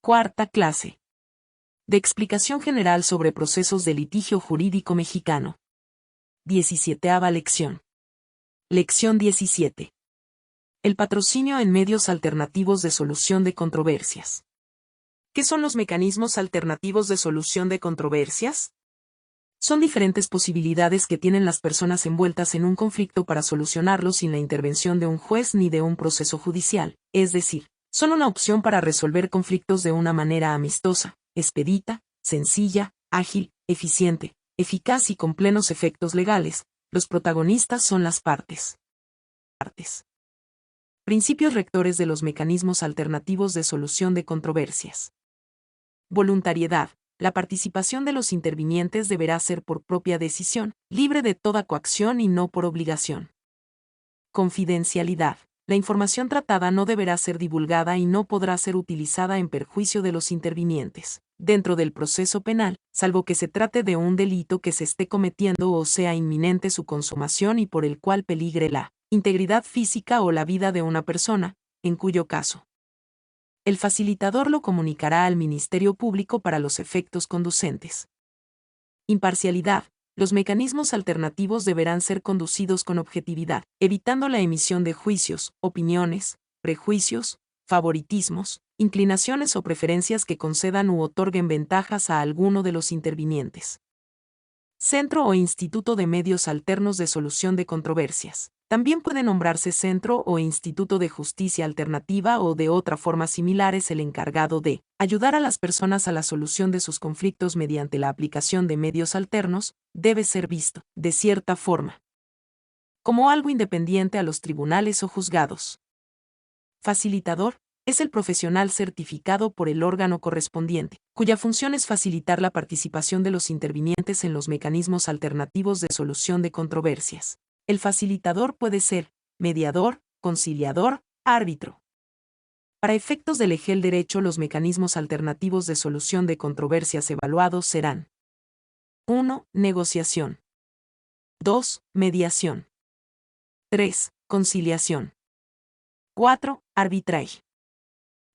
Cuarta clase. De explicación general sobre procesos de litigio jurídico mexicano. 17ª lección. Lección 17. El patrocinio en medios alternativos de solución de controversias. ¿Qué son los mecanismos alternativos de solución de controversias? Son diferentes posibilidades que tienen las personas envueltas en un conflicto para solucionarlo sin la intervención de un juez ni de un proceso judicial, es decir, son una opción para resolver conflictos de una manera amistosa, expedita, sencilla, ágil, eficiente, eficaz y con plenos efectos legales. Los protagonistas son las partes. Principios rectores de los mecanismos alternativos de solución de controversias. Voluntariedad. La participación de los intervinientes deberá ser por propia decisión, libre de toda coacción y no por obligación. Confidencialidad. La información tratada no deberá ser divulgada y no podrá ser utilizada en perjuicio de los intervinientes, dentro del proceso penal, salvo que se trate de un delito que se esté cometiendo o sea inminente su consumación y por el cual peligre la integridad física o la vida de una persona, en cuyo caso el facilitador lo comunicará al Ministerio Público para los efectos conducentes. Imparcialidad. Los mecanismos alternativos deberán ser conducidos con objetividad, evitando la emisión de juicios, opiniones, prejuicios, favoritismos, inclinaciones o preferencias que concedan u otorguen ventajas a alguno de los intervinientes. Centro o Instituto de Medios Alternos de Solución de Controversias. También puede nombrarse Centro o Instituto de Justicia Alternativa o de otra forma similar es el encargado de ayudar a las personas a la solución de sus conflictos mediante la aplicación de medios alternos, debe ser visto, de cierta forma, como algo independiente a los tribunales o juzgados. Facilitador. Es el profesional certificado por el órgano correspondiente, cuya función es facilitar la participación de los intervinientes en los mecanismos alternativos de solución de controversias. El facilitador puede ser mediador, conciliador, árbitro. Para efectos del EGEL Derecho, los mecanismos alternativos de solución de controversias evaluados serán: 1. Negociación. 2. Mediación. 3. Conciliación. 4. Arbitraje.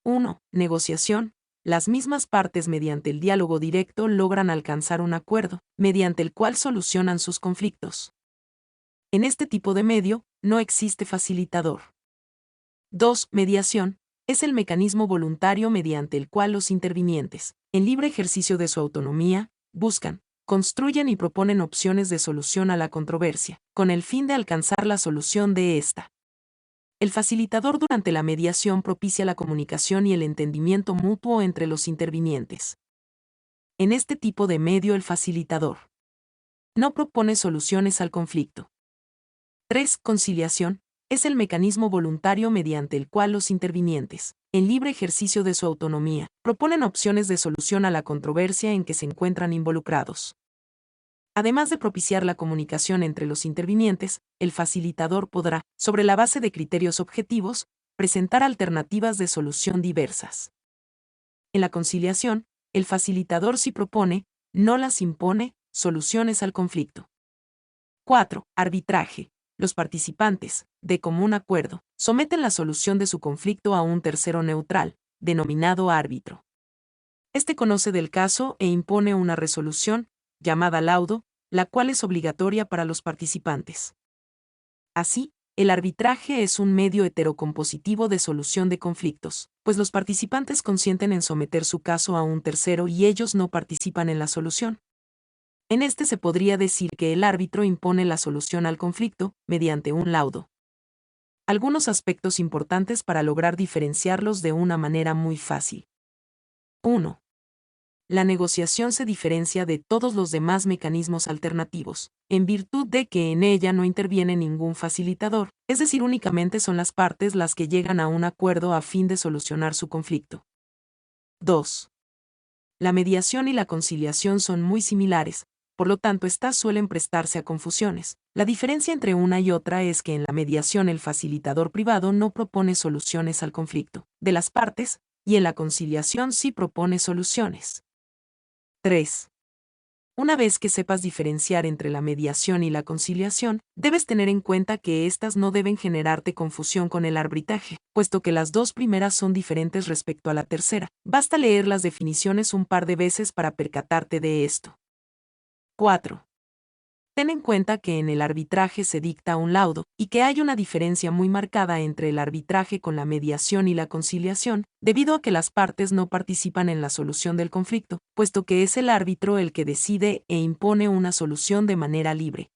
1. Negociación. Las mismas partes mediante el diálogo directo logran alcanzar un acuerdo, mediante el cual solucionan sus conflictos. En este tipo de medio, no existe facilitador. 2. Mediación. Es el mecanismo voluntario mediante el cual los intervinientes, en libre ejercicio de su autonomía, buscan, construyen y proponen opciones de solución a la controversia, con el fin de alcanzar la solución de esta. El facilitador durante la mediación propicia la comunicación y el entendimiento mutuo entre los intervinientes. En este tipo de medio el facilitador no propone soluciones al conflicto. 3. Conciliación. Es el mecanismo voluntario mediante el cual los intervinientes, en libre ejercicio de su autonomía, proponen opciones de solución a la controversia en que se encuentran involucrados. Además de propiciar la comunicación entre los intervinientes, el facilitador podrá, sobre la base de criterios objetivos, presentar alternativas de solución diversas. En la conciliación, el facilitador sí propone, no las impone, soluciones al conflicto. 4. Arbitraje. Los participantes, de común acuerdo, someten la solución de su conflicto a un tercero neutral, denominado árbitro. Este conoce del caso e impone una resolución, llamada laudo, la cual es obligatoria para los participantes. Así, el arbitraje es un medio heterocompositivo de solución de conflictos, pues los participantes consienten en someter su caso a un tercero y ellos no participan en la solución. En este se podría decir que el árbitro impone la solución al conflicto, mediante un laudo. Algunos aspectos importantes para lograr diferenciarlos de una manera muy fácil. 1. La negociación se diferencia de todos los demás mecanismos alternativos, en virtud de que en ella no interviene ningún facilitador, es decir, únicamente son las partes las que llegan a un acuerdo a fin de solucionar su conflicto. 2. La mediación y la conciliación son muy similares, por lo tanto estas suelen prestarse a confusiones. La diferencia entre una y otra es que en la mediación el facilitador privado no propone soluciones al conflicto de las partes, y en la conciliación sí propone soluciones. 3. Una vez que sepas diferenciar entre la mediación y la conciliación, debes tener en cuenta que éstas no deben generarte confusión con el arbitraje, puesto que las dos primeras son diferentes respecto a la tercera. Basta leer las definiciones un par de veces para percatarte de esto. 4. Ten en cuenta que en el arbitraje se dicta un laudo, y que hay una diferencia muy marcada entre el arbitraje con la mediación y la conciliación, debido a que las partes no participan en la solución del conflicto, puesto que es el árbitro el que decide e impone una solución de manera libre.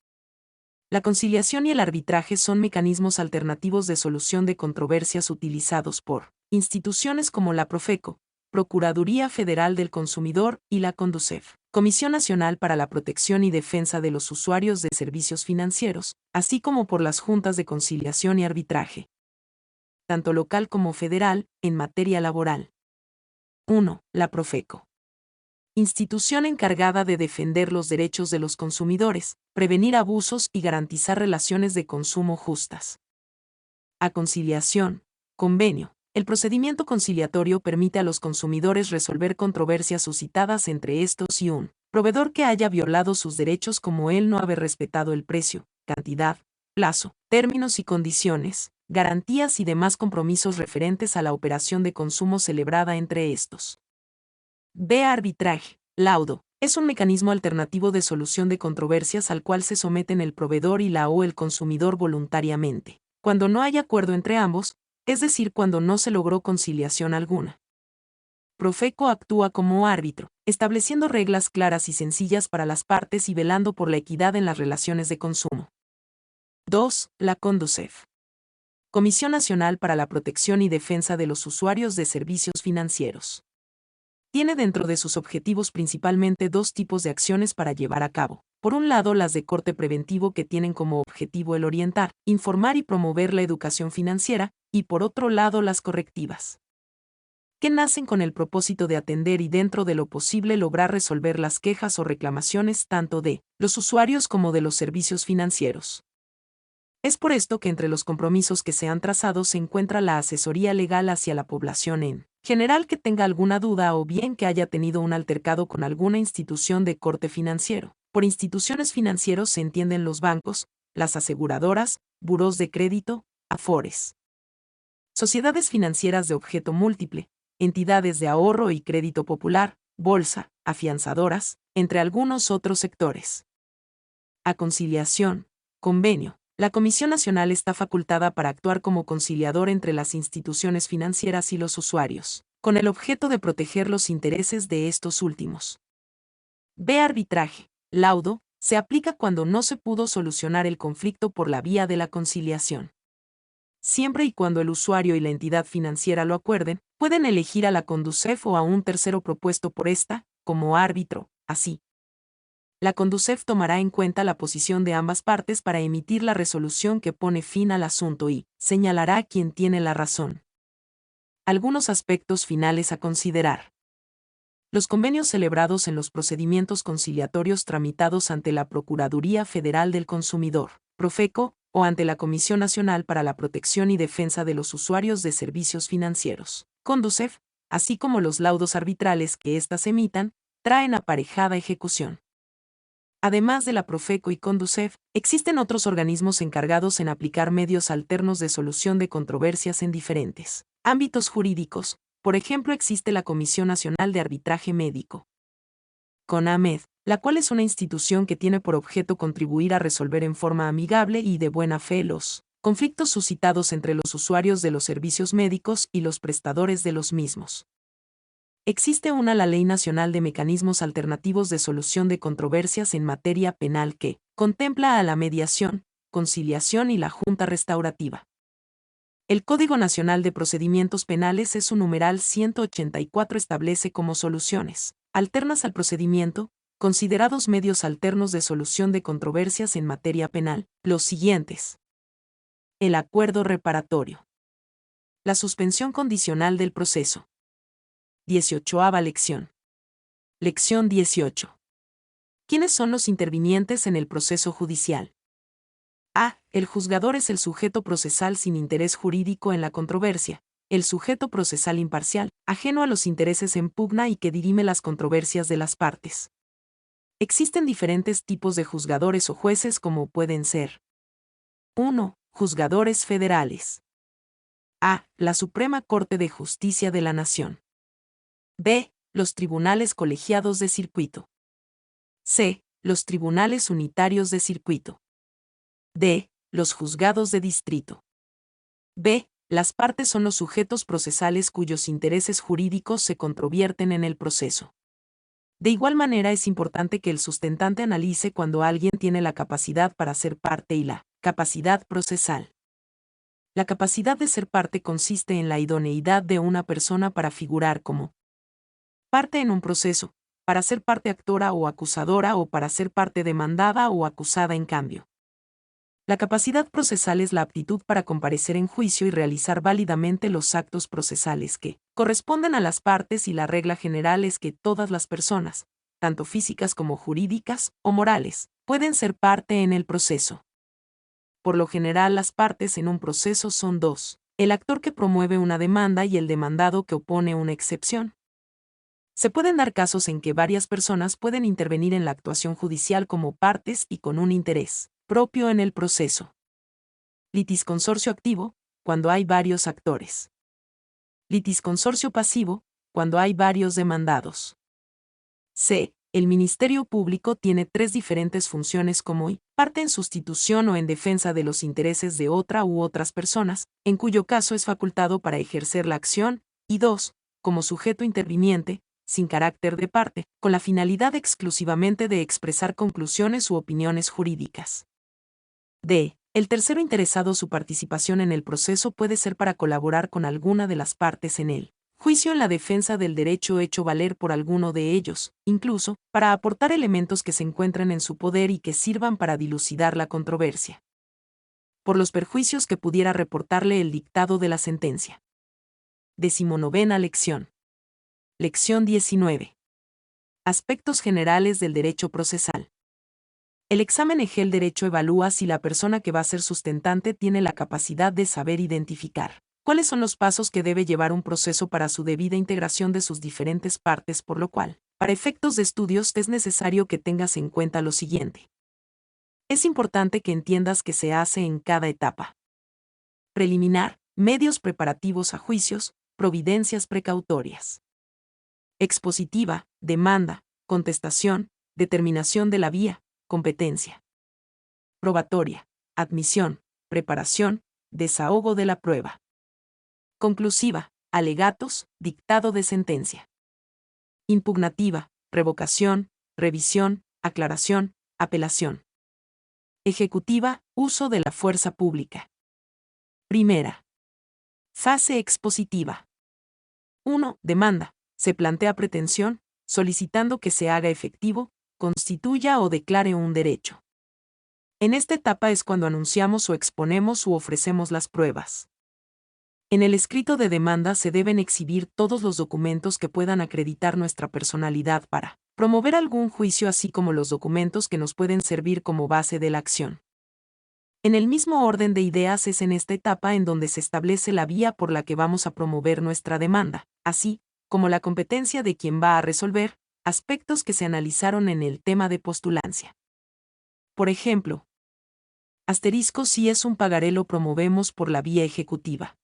La conciliación y el arbitraje son mecanismos alternativos de solución de controversias utilizados por instituciones como la Profeco, Procuraduría Federal del Consumidor y la Conducef, Comisión Nacional para la Protección y Defensa de los Usuarios de Servicios Financieros, así como por las juntas de conciliación y arbitraje, tanto local como federal, en materia laboral. 1. La Profeco. Institución encargada de defender los derechos de los consumidores, prevenir abusos y garantizar relaciones de consumo justas. A conciliación. Convenio. El procedimiento conciliatorio permite a los consumidores resolver controversias suscitadas entre estos y un proveedor que haya violado sus derechos, como el no haber respetado el precio, cantidad, plazo, términos y condiciones, garantías y demás compromisos referentes a la operación de consumo celebrada entre estos. B. Arbitraje. Laudo. Es un mecanismo alternativo de solución de controversias al cual se someten el proveedor y el consumidor voluntariamente, cuando no hay acuerdo entre ambos, es decir, cuando no se logró conciliación alguna. Profeco actúa como árbitro, estableciendo reglas claras y sencillas para las partes y velando por la equidad en las relaciones de consumo. 2. La Conducef. Comisión Nacional para la Protección y Defensa de los Usuarios de Servicios Financieros. Tiene dentro de sus objetivos principalmente dos tipos de acciones para llevar a cabo. Por un lado, las de corte preventivo, que tienen como objetivo el orientar, informar y promover la educación financiera, y por otro lado las correctivas, que nacen con el propósito de atender y, dentro de lo posible, lograr resolver las quejas o reclamaciones tanto de los usuarios como de los servicios financieros. Es por esto que entre los compromisos que se han trazado se encuentra la asesoría legal hacia la población en general que tenga alguna duda o bien que haya tenido un altercado con alguna institución de corte financiero. Por instituciones financieros se entienden los bancos, las aseguradoras, burós de crédito, afores, sociedades financieras de objeto múltiple, entidades de ahorro y crédito popular, bolsa, afianzadoras, entre algunos otros sectores. A conciliación. Convenio. La Comisión Nacional está facultada para actuar como conciliador entre las instituciones financieras y los usuarios, con el objeto de proteger los intereses de estos últimos. B. Arbitraje. Laudo. Se aplica cuando no se pudo solucionar el conflicto por la vía de la conciliación. Siempre y cuando el usuario y la entidad financiera lo acuerden, pueden elegir a la Conducef o a un tercero propuesto por esta, como árbitro. Así, la Conducef tomará en cuenta la posición de ambas partes para emitir la resolución que pone fin al asunto y señalará quién tiene la razón. Algunos aspectos finales a considerar. Los convenios celebrados en los procedimientos conciliatorios tramitados ante la Procuraduría Federal del Consumidor, Profeco, o ante la Comisión Nacional para la Protección y Defensa de los Usuarios de Servicios Financieros, Conducef, así como los laudos arbitrales que éstas emitan, traen aparejada ejecución. Además de la Profeco y Conducef, existen otros organismos encargados en aplicar medios alternos de solución de controversias en diferentes ámbitos jurídicos. Por ejemplo, existe la Comisión Nacional de Arbitraje Médico, CONAMED, la cual es una institución que tiene por objeto contribuir a resolver en forma amigable y de buena fe los conflictos suscitados entre los usuarios de los servicios médicos y los prestadores de los mismos. Existe la Ley Nacional de Mecanismos Alternativos de Solución de Controversias en materia penal que contempla a la mediación, conciliación y la junta restaurativa. El Código Nacional de Procedimientos Penales, en su numeral 184, establece como soluciones alternas al procedimiento, considerados medios alternos de solución de controversias en materia penal, los siguientes: el acuerdo reparatorio, la suspensión condicional del proceso. 18ª lección. Lección 18. ¿Quiénes son los intervinientes en el proceso judicial? A. El juzgador es el sujeto procesal sin interés jurídico en la controversia, el sujeto procesal imparcial, ajeno a los intereses en pugna y que dirime las controversias de las partes. Existen diferentes tipos de juzgadores o jueces como pueden ser: 1. Juzgadores federales. A. La Suprema Corte de Justicia de la Nación. B. Los tribunales colegiados de circuito. C. Los tribunales unitarios de circuito. D. Los juzgados de distrito. B. Las partes son los sujetos procesales cuyos intereses jurídicos se controvierten en el proceso. De igual manera es importante que el sustentante analice cuando alguien tiene la capacidad para ser parte y la capacidad procesal. La capacidad de ser parte consiste en la idoneidad de una persona para figurar como parte en un proceso, para ser parte actora o acusadora o para ser parte demandada o acusada en cambio. La capacidad procesal es la aptitud para comparecer en juicio y realizar válidamente los actos procesales que corresponden a las partes, y la regla general es que todas las personas, tanto físicas como jurídicas o morales, pueden ser parte en el proceso. Por lo general, las partes en un proceso son dos: el actor que promueve una demanda y el demandado que opone una excepción. Se pueden dar casos en que varias personas pueden intervenir en la actuación judicial como partes y con un interés propio en el proceso. Litisconsorcio activo, cuando hay varios actores. Litisconsorcio pasivo, cuando hay varios demandados. C. El Ministerio Público tiene tres diferentes funciones como parte en sustitución o en defensa de los intereses de otra u otras personas, en cuyo caso es facultado para ejercer la acción, y 2. Como sujeto interviniente, sin carácter de parte, con la finalidad exclusivamente de expresar conclusiones u opiniones jurídicas. D. El tercero interesado. Su participación en el proceso puede ser para colaborar con alguna de las partes en el juicio en la defensa del derecho hecho valer por alguno de ellos, incluso, para aportar elementos que se encuentren en su poder y que sirvan para dilucidar la controversia. Por los perjuicios que pudiera reportarle el dictado de la sentencia. 19ª lección. Lección 19. Aspectos generales del derecho procesal. El examen EGEL Derecho evalúa si la persona que va a ser sustentante tiene la capacidad de saber identificar cuáles son los pasos que debe llevar un proceso para su debida integración de sus diferentes partes, por lo cual, para efectos de estudios es necesario que tengas en cuenta lo siguiente. Es importante que entiendas qué se hace en cada etapa. Preliminar, medios preparativos a juicios, providencias precautorias. Expositiva, demanda, contestación, determinación de la vía, competencia. Probatoria, admisión, preparación, desahogo de la prueba. Conclusiva, alegatos, dictado de sentencia. Impugnativa, revocación, revisión, aclaración, apelación. Ejecutiva, uso de la fuerza pública. Primera. Fase expositiva. 1. Demanda. Se plantea pretensión, solicitando que se haga efectivo, constituya o declare un derecho. En esta etapa es cuando anunciamos o exponemos u ofrecemos las pruebas. En el escrito de demanda se deben exhibir todos los documentos que puedan acreditar nuestra personalidad para promover algún juicio, así como los documentos que nos pueden servir como base de la acción. En el mismo orden de ideas es en esta etapa en donde se establece la vía por la que vamos a promover nuestra demanda, así como la competencia de quien va a resolver, aspectos que se analizaron en el tema de postulancia. Por ejemplo, asterisco: si es un pagaré lo promovemos por la vía ejecutiva.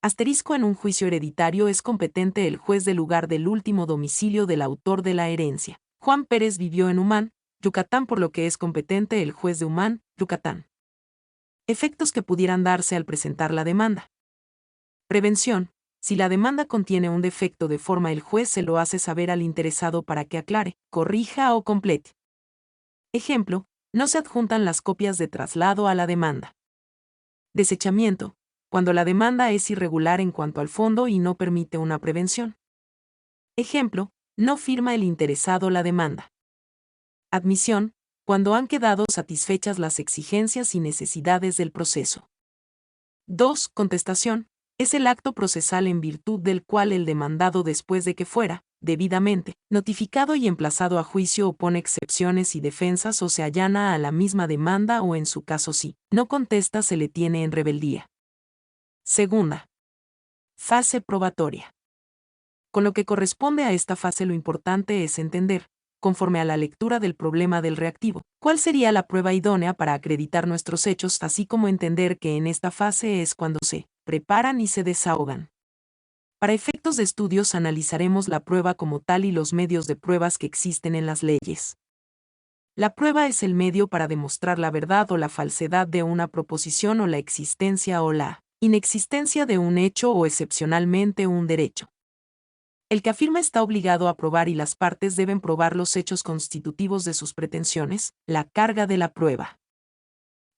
Asterisco: en un juicio hereditario es competente el juez del lugar del último domicilio del autor de la herencia. Juan Pérez vivió en Humán, Yucatán, por lo que es competente el juez de Humán, Yucatán. Efectos que pudieran darse al presentar la demanda. Prevención: si la demanda contiene un defecto de forma, el juez se lo hace saber al interesado para que aclare, corrija o complete. Ejemplo: no se adjuntan las copias de traslado a la demanda. Desechamiento: cuando la demanda es irregular en cuanto al fondo y no permite una prevención. Ejemplo: no firma el interesado la demanda. Admisión: cuando han quedado satisfechas las exigencias y necesidades del proceso. 2. Contestación: es el acto procesal en virtud del cual el demandado, después de que fuera debidamente notificado y emplazado a juicio, opone excepciones y defensas o se allana a la misma demanda, o en su caso, si no contesta, se le tiene en rebeldía. Segunda. Fase probatoria. Con lo que corresponde a esta fase, lo importante es entender conforme a la lectura del problema del reactivo. ¿Cuál sería la prueba idónea para acreditar nuestros hechos, así como entender que en esta fase es cuando se preparan y se desahogan? Para efectos de estudios analizaremos la prueba como tal y los medios de pruebas que existen en las leyes. La prueba es el medio para demostrar la verdad o la falsedad de una proposición o la existencia o la inexistencia de un hecho o excepcionalmente un derecho. El que afirma está obligado a probar y las partes deben probar los hechos constitutivos de sus pretensiones, la carga de la prueba.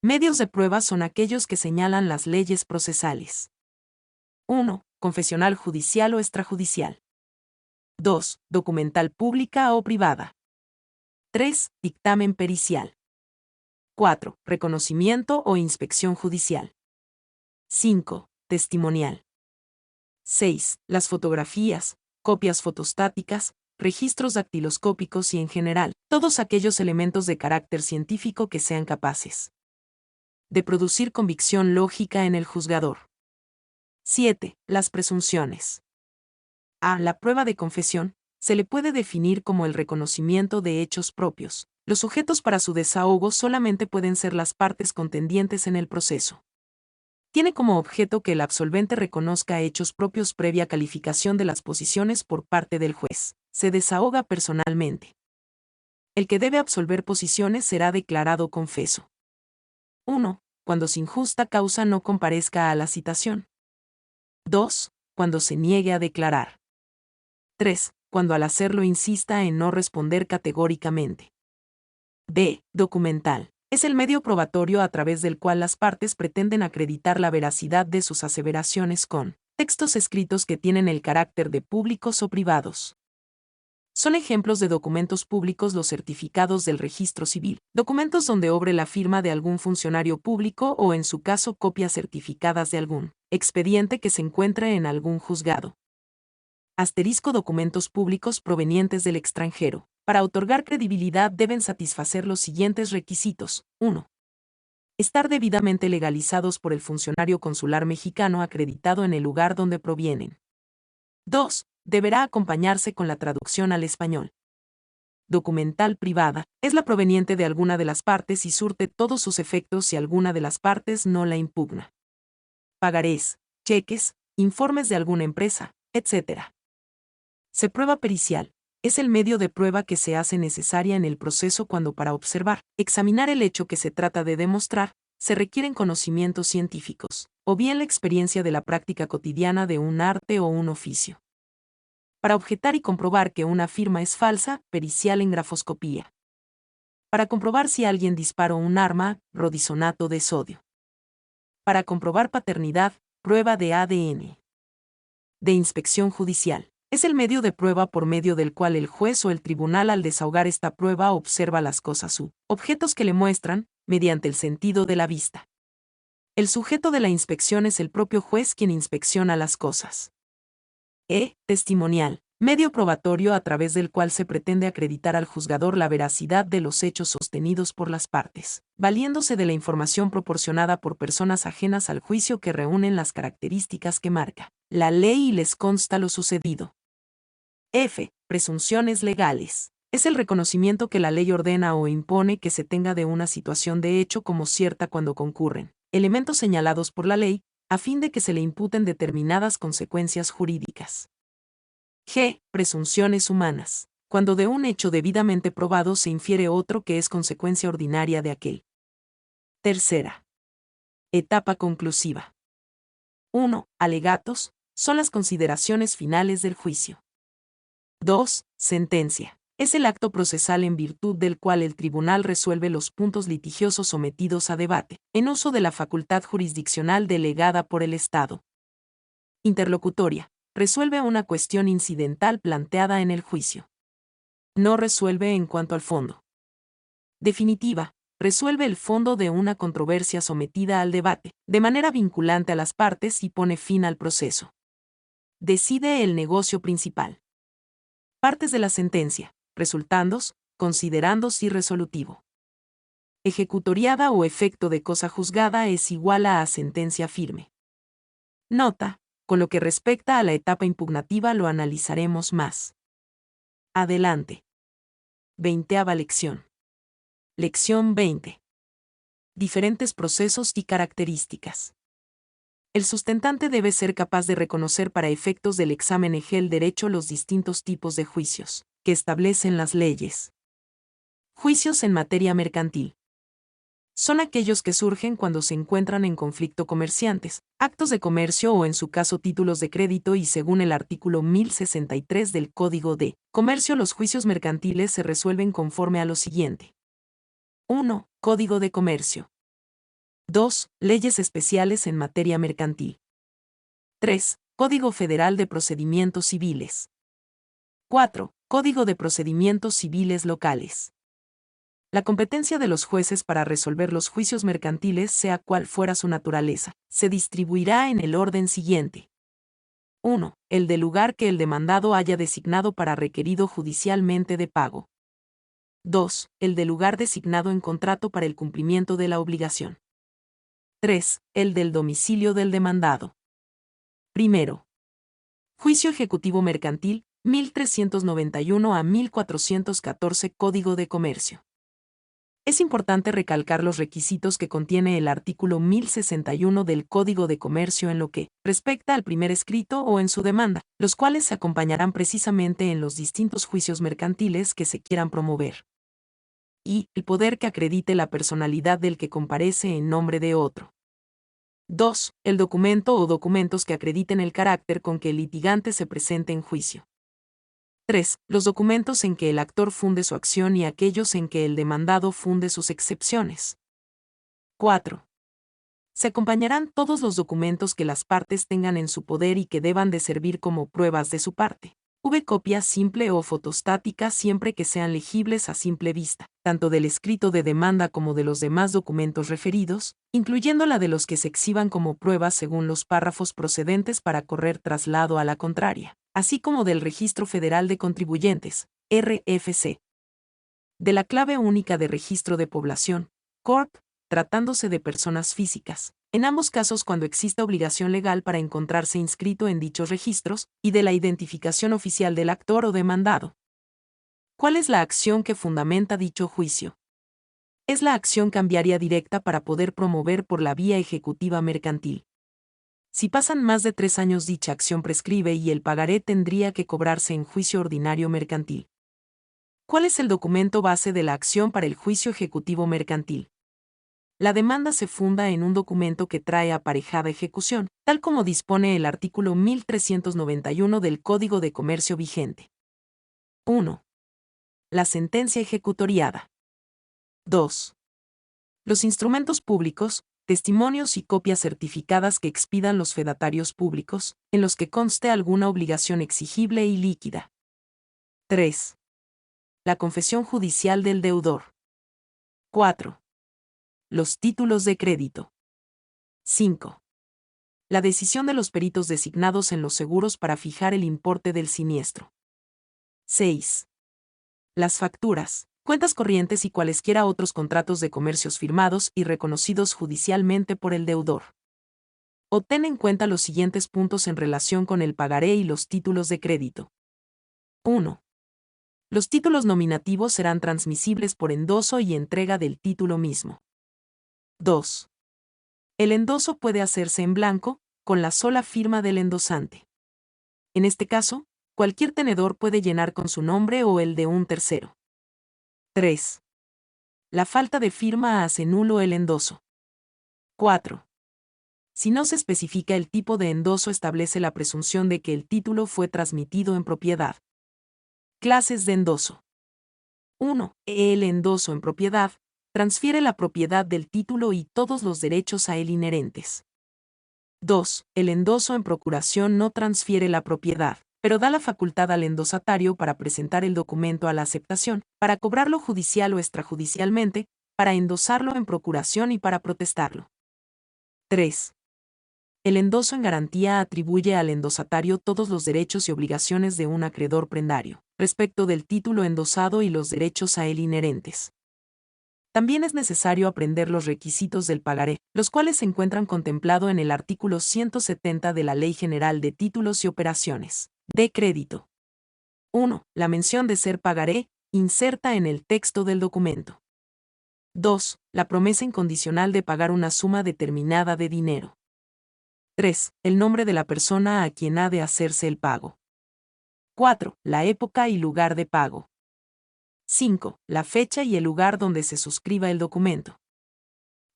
Medios de prueba son aquellos que señalan las leyes procesales. 1. Confesional judicial o extrajudicial. 2. Documental pública o privada. 3. Dictamen pericial. 4. Reconocimiento o inspección judicial. 5. Testimonial. 6. Las fotografías, copias fotostáticas, registros dactiloscópicos y en general, todos aquellos elementos de carácter científico que sean capaces de producir convicción lógica en el juzgador. 7. Las presunciones. A la prueba de confesión se le puede definir como el reconocimiento de hechos propios. Los sujetos para su desahogo solamente pueden ser las partes contendientes en el proceso. Tiene como objeto que el absolvente reconozca hechos propios previa calificación de las posiciones por parte del juez. Se desahoga personalmente. El que debe absolver posiciones será declarado confeso. 1. Cuando sin justa causa no comparezca a la citación. 2. Cuando se niegue a declarar. 3. Cuando al hacerlo insista en no responder categóricamente. B. Documental. Es el medio probatorio a través del cual las partes pretenden acreditar la veracidad de sus aseveraciones con textos escritos que tienen el carácter de públicos o privados. Son ejemplos de documentos públicos los certificados del registro civil, documentos donde obre la firma de algún funcionario público o en su caso copias certificadas de algún expediente que se encuentre en algún juzgado. Asterisco documentos públicos provenientes del extranjero. Para otorgar credibilidad deben satisfacer los siguientes requisitos. 1. Estar debidamente legalizados por el funcionario consular mexicano acreditado en el lugar donde provienen. 2. Deberá acompañarse con la traducción al español. Documental privada. Es la proveniente de alguna de las partes y surte todos sus efectos si alguna de las partes no la impugna. Pagarés, cheques, informes de alguna empresa, etc. Se prueba pericial. Es el medio de prueba que se hace necesaria en el proceso cuando para observar, examinar el hecho que se trata de demostrar, se requieren conocimientos científicos, o bien la experiencia de la práctica cotidiana de un arte o un oficio. Para objetar y comprobar que una firma es falsa, pericial en grafoscopía. Para comprobar si alguien disparó un arma, rodisonato de sodio. Para comprobar paternidad, prueba de ADN. De inspección judicial. Es el medio de prueba por medio del cual el juez o el tribunal al desahogar esta prueba observa las cosas u objetos que le muestran, mediante el sentido de la vista. El sujeto de la inspección es el propio juez quien inspecciona las cosas. Testimonial. Medio probatorio a través del cual se pretende acreditar al juzgador la veracidad de los hechos sostenidos por las partes, valiéndose de la información proporcionada por personas ajenas al juicio que reúnen las características que marca la ley y les consta lo sucedido. Presunciones legales. Es el reconocimiento que la ley ordena o impone que se tenga de una situación de hecho como cierta cuando concurren elementos señalados por la ley, a fin de que se le imputen determinadas consecuencias jurídicas. Presunciones humanas. Cuando de un hecho debidamente probado se infiere otro que es consecuencia ordinaria de aquel. Tercera etapa conclusiva. 1. Alegatos. Son las consideraciones finales del juicio. 2. Sentencia. Es el acto procesal en virtud del cual el tribunal resuelve los puntos litigiosos sometidos a debate, en uso de la facultad jurisdiccional delegada por el Estado. Interlocutoria. Resuelve una cuestión incidental planteada en el juicio. No resuelve en cuanto al fondo. Definitiva. Resuelve el fondo de una controversia sometida al debate, de manera vinculante a las partes y pone fin al proceso. Decide el negocio principal. Partes de la sentencia. Resultandos, considerandos y resolutivo. Ejecutoriada o efecto de cosa juzgada es igual a sentencia firme. Nota. Con lo que respecta a la etapa impugnativa lo analizaremos más adelante. 20ª lección. Lección 20. Diferentes procesos y características. El sustentante debe ser capaz de reconocer para efectos del examen EGEL derecho los distintos tipos de juicios que establecen las leyes. Juicios en materia mercantil. Son aquellos que surgen cuando se encuentran en conflicto comerciantes, actos de comercio o en su caso títulos de crédito y según el artículo 1063 del Código de Comercio los juicios mercantiles se resuelven conforme a lo siguiente. 1. Código de Comercio. 2. Leyes especiales en materia mercantil. 3. Código Federal de Procedimientos Civiles. 4. Código de Procedimientos Civiles Locales. La competencia de los jueces para resolver los juicios mercantiles, sea cual fuera su naturaleza, se distribuirá en el orden siguiente. 1. El del lugar que el demandado haya designado para requerido judicialmente de pago. 2. El del lugar designado en contrato para el cumplimiento de la obligación. 3. El del domicilio del demandado. Primero. Juicio ejecutivo mercantil, 1391 a 1414 Código de Comercio. Es importante recalcar los requisitos que contiene el artículo 1061 del Código de Comercio en lo que respecta al primer escrito o en su demanda, los cuales se acompañarán precisamente en los distintos juicios mercantiles que se quieran promover. Y el poder que acredite la personalidad del que comparece en nombre de otro. 2. El documento o documentos que acrediten el carácter con que el litigante se presente en juicio. 3. Los documentos en que el actor funde su acción y aquellos en que el demandado funde sus excepciones. 4. Se acompañarán todos los documentos que las partes tengan en su poder y que deban de servir como pruebas de su parte. Copia simple o fotostática siempre que sean legibles a simple vista, tanto del escrito de demanda como de los demás documentos referidos, incluyendo la de los que se exhiban como pruebas según los párrafos procedentes para correr traslado a la contraria, así como del Registro Federal de Contribuyentes, RFC. De la Clave Única de Registro de Población, CORP, tratándose de personas físicas, en ambos casos cuando exista obligación legal para encontrarse inscrito en dichos registros, y de la identificación oficial del actor o demandado. ¿Cuál es la acción que fundamenta dicho juicio? Es la acción cambiaria directa para poder promover por la vía ejecutiva mercantil. Si pasan más de 3 años dicha acción prescribe y el pagaré tendría que cobrarse en juicio ordinario mercantil. ¿Cuál es el documento base de la acción para el juicio ejecutivo mercantil? La demanda se funda en un documento que trae aparejada ejecución, tal como dispone el artículo 1391 del Código de Comercio vigente. 1. La sentencia ejecutoriada. 2. Los instrumentos públicos, testimonios y copias certificadas que expidan los fedatarios públicos, en los que conste alguna obligación exigible y líquida. 3. La confesión judicial del deudor. 4. Los títulos de crédito. 5. La decisión de los peritos designados en los seguros para fijar el importe del siniestro. 6. Las facturas, cuentas corrientes y cualesquiera otros contratos de comercios firmados y reconocidos judicialmente por el deudor. O ten en cuenta los siguientes puntos en relación con el pagaré y los títulos de crédito. 1. Los títulos nominativos serán transmisibles por endoso y entrega del título mismo. 2. El endoso puede hacerse en blanco, con la sola firma del endosante. En este caso, cualquier tenedor puede llenar con su nombre o el de un tercero. 3. La falta de firma hace nulo el endoso. 4. Si no se especifica el tipo de endoso, establece la presunción de que el título fue transmitido en propiedad. Clases de endoso. 1. El endoso en propiedad transfiere la propiedad del título y todos los derechos a él inherentes. 2. El endoso en procuración no transfiere la propiedad, pero da la facultad al endosatario para presentar el documento a la aceptación, para cobrarlo judicial o extrajudicialmente, para endosarlo en procuración y para protestarlo. 3. El endoso en garantía atribuye al endosatario todos los derechos y obligaciones de un acreedor prendario, respecto del título endosado y los derechos a él inherentes. También es necesario aprender los requisitos del pagaré, los cuales se encuentran contemplados en el artículo 170 de la Ley General de Títulos y Operaciones de Crédito. 1. La mención de ser pagaré inserta en el texto del documento. 2. La promesa incondicional de pagar una suma determinada de dinero. 3. El nombre de la persona a quien ha de hacerse el pago. 4. La época y lugar de pago. 5. La fecha y el lugar donde se suscriba el documento.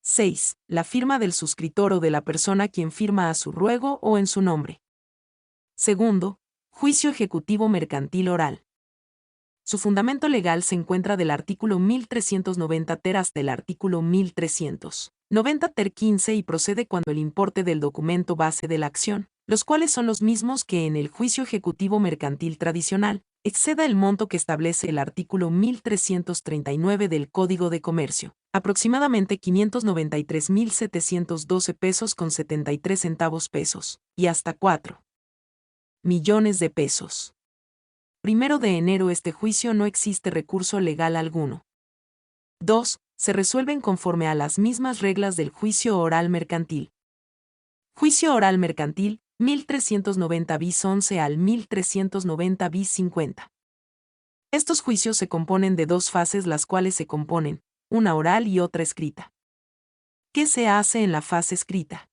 6. La firma del suscriptor o de la persona quien firma a su ruego o en su nombre. Segundo, juicio ejecutivo mercantil oral. Su fundamento legal se encuentra del artículo 1390 ter hasta el artículo 1390 ter 15 y procede cuando el importe del documento base de la acción, los cuales son los mismos que en el juicio ejecutivo mercantil tradicional, exceda el monto que establece el artículo 1339 del Código de Comercio, aproximadamente 593.712 pesos con 73 centavos pesos, y hasta 4 millones de pesos. 1 de enero este juicio no existe recurso legal alguno. 2. Se resuelven conforme a las mismas reglas del juicio oral mercantil. Juicio oral mercantil, 1390 bis 11 al 1390 bis 50. Estos juicios se componen de dos fases las cuales se componen, una oral y otra escrita. ¿Qué se hace en la fase escrita?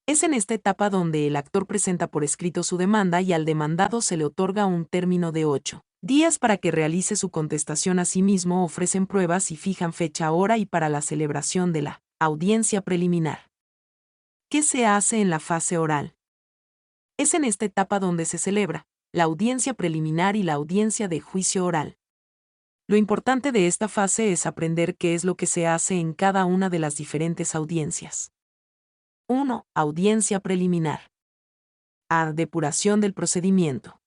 Es en esta etapa donde el actor presenta por escrito su demanda y al demandado se le otorga un término de 8 días para que realice su contestación. Asimismo ofrecen pruebas y fijan fecha, hora y para la celebración de la audiencia preliminar. ¿Qué se hace en la fase oral? Es en esta etapa donde se celebra la audiencia preliminar y la audiencia de juicio oral. Lo importante de esta fase es aprender qué es lo que se hace en cada una de las diferentes audiencias. 1. Audiencia preliminar. A. Depuración del procedimiento.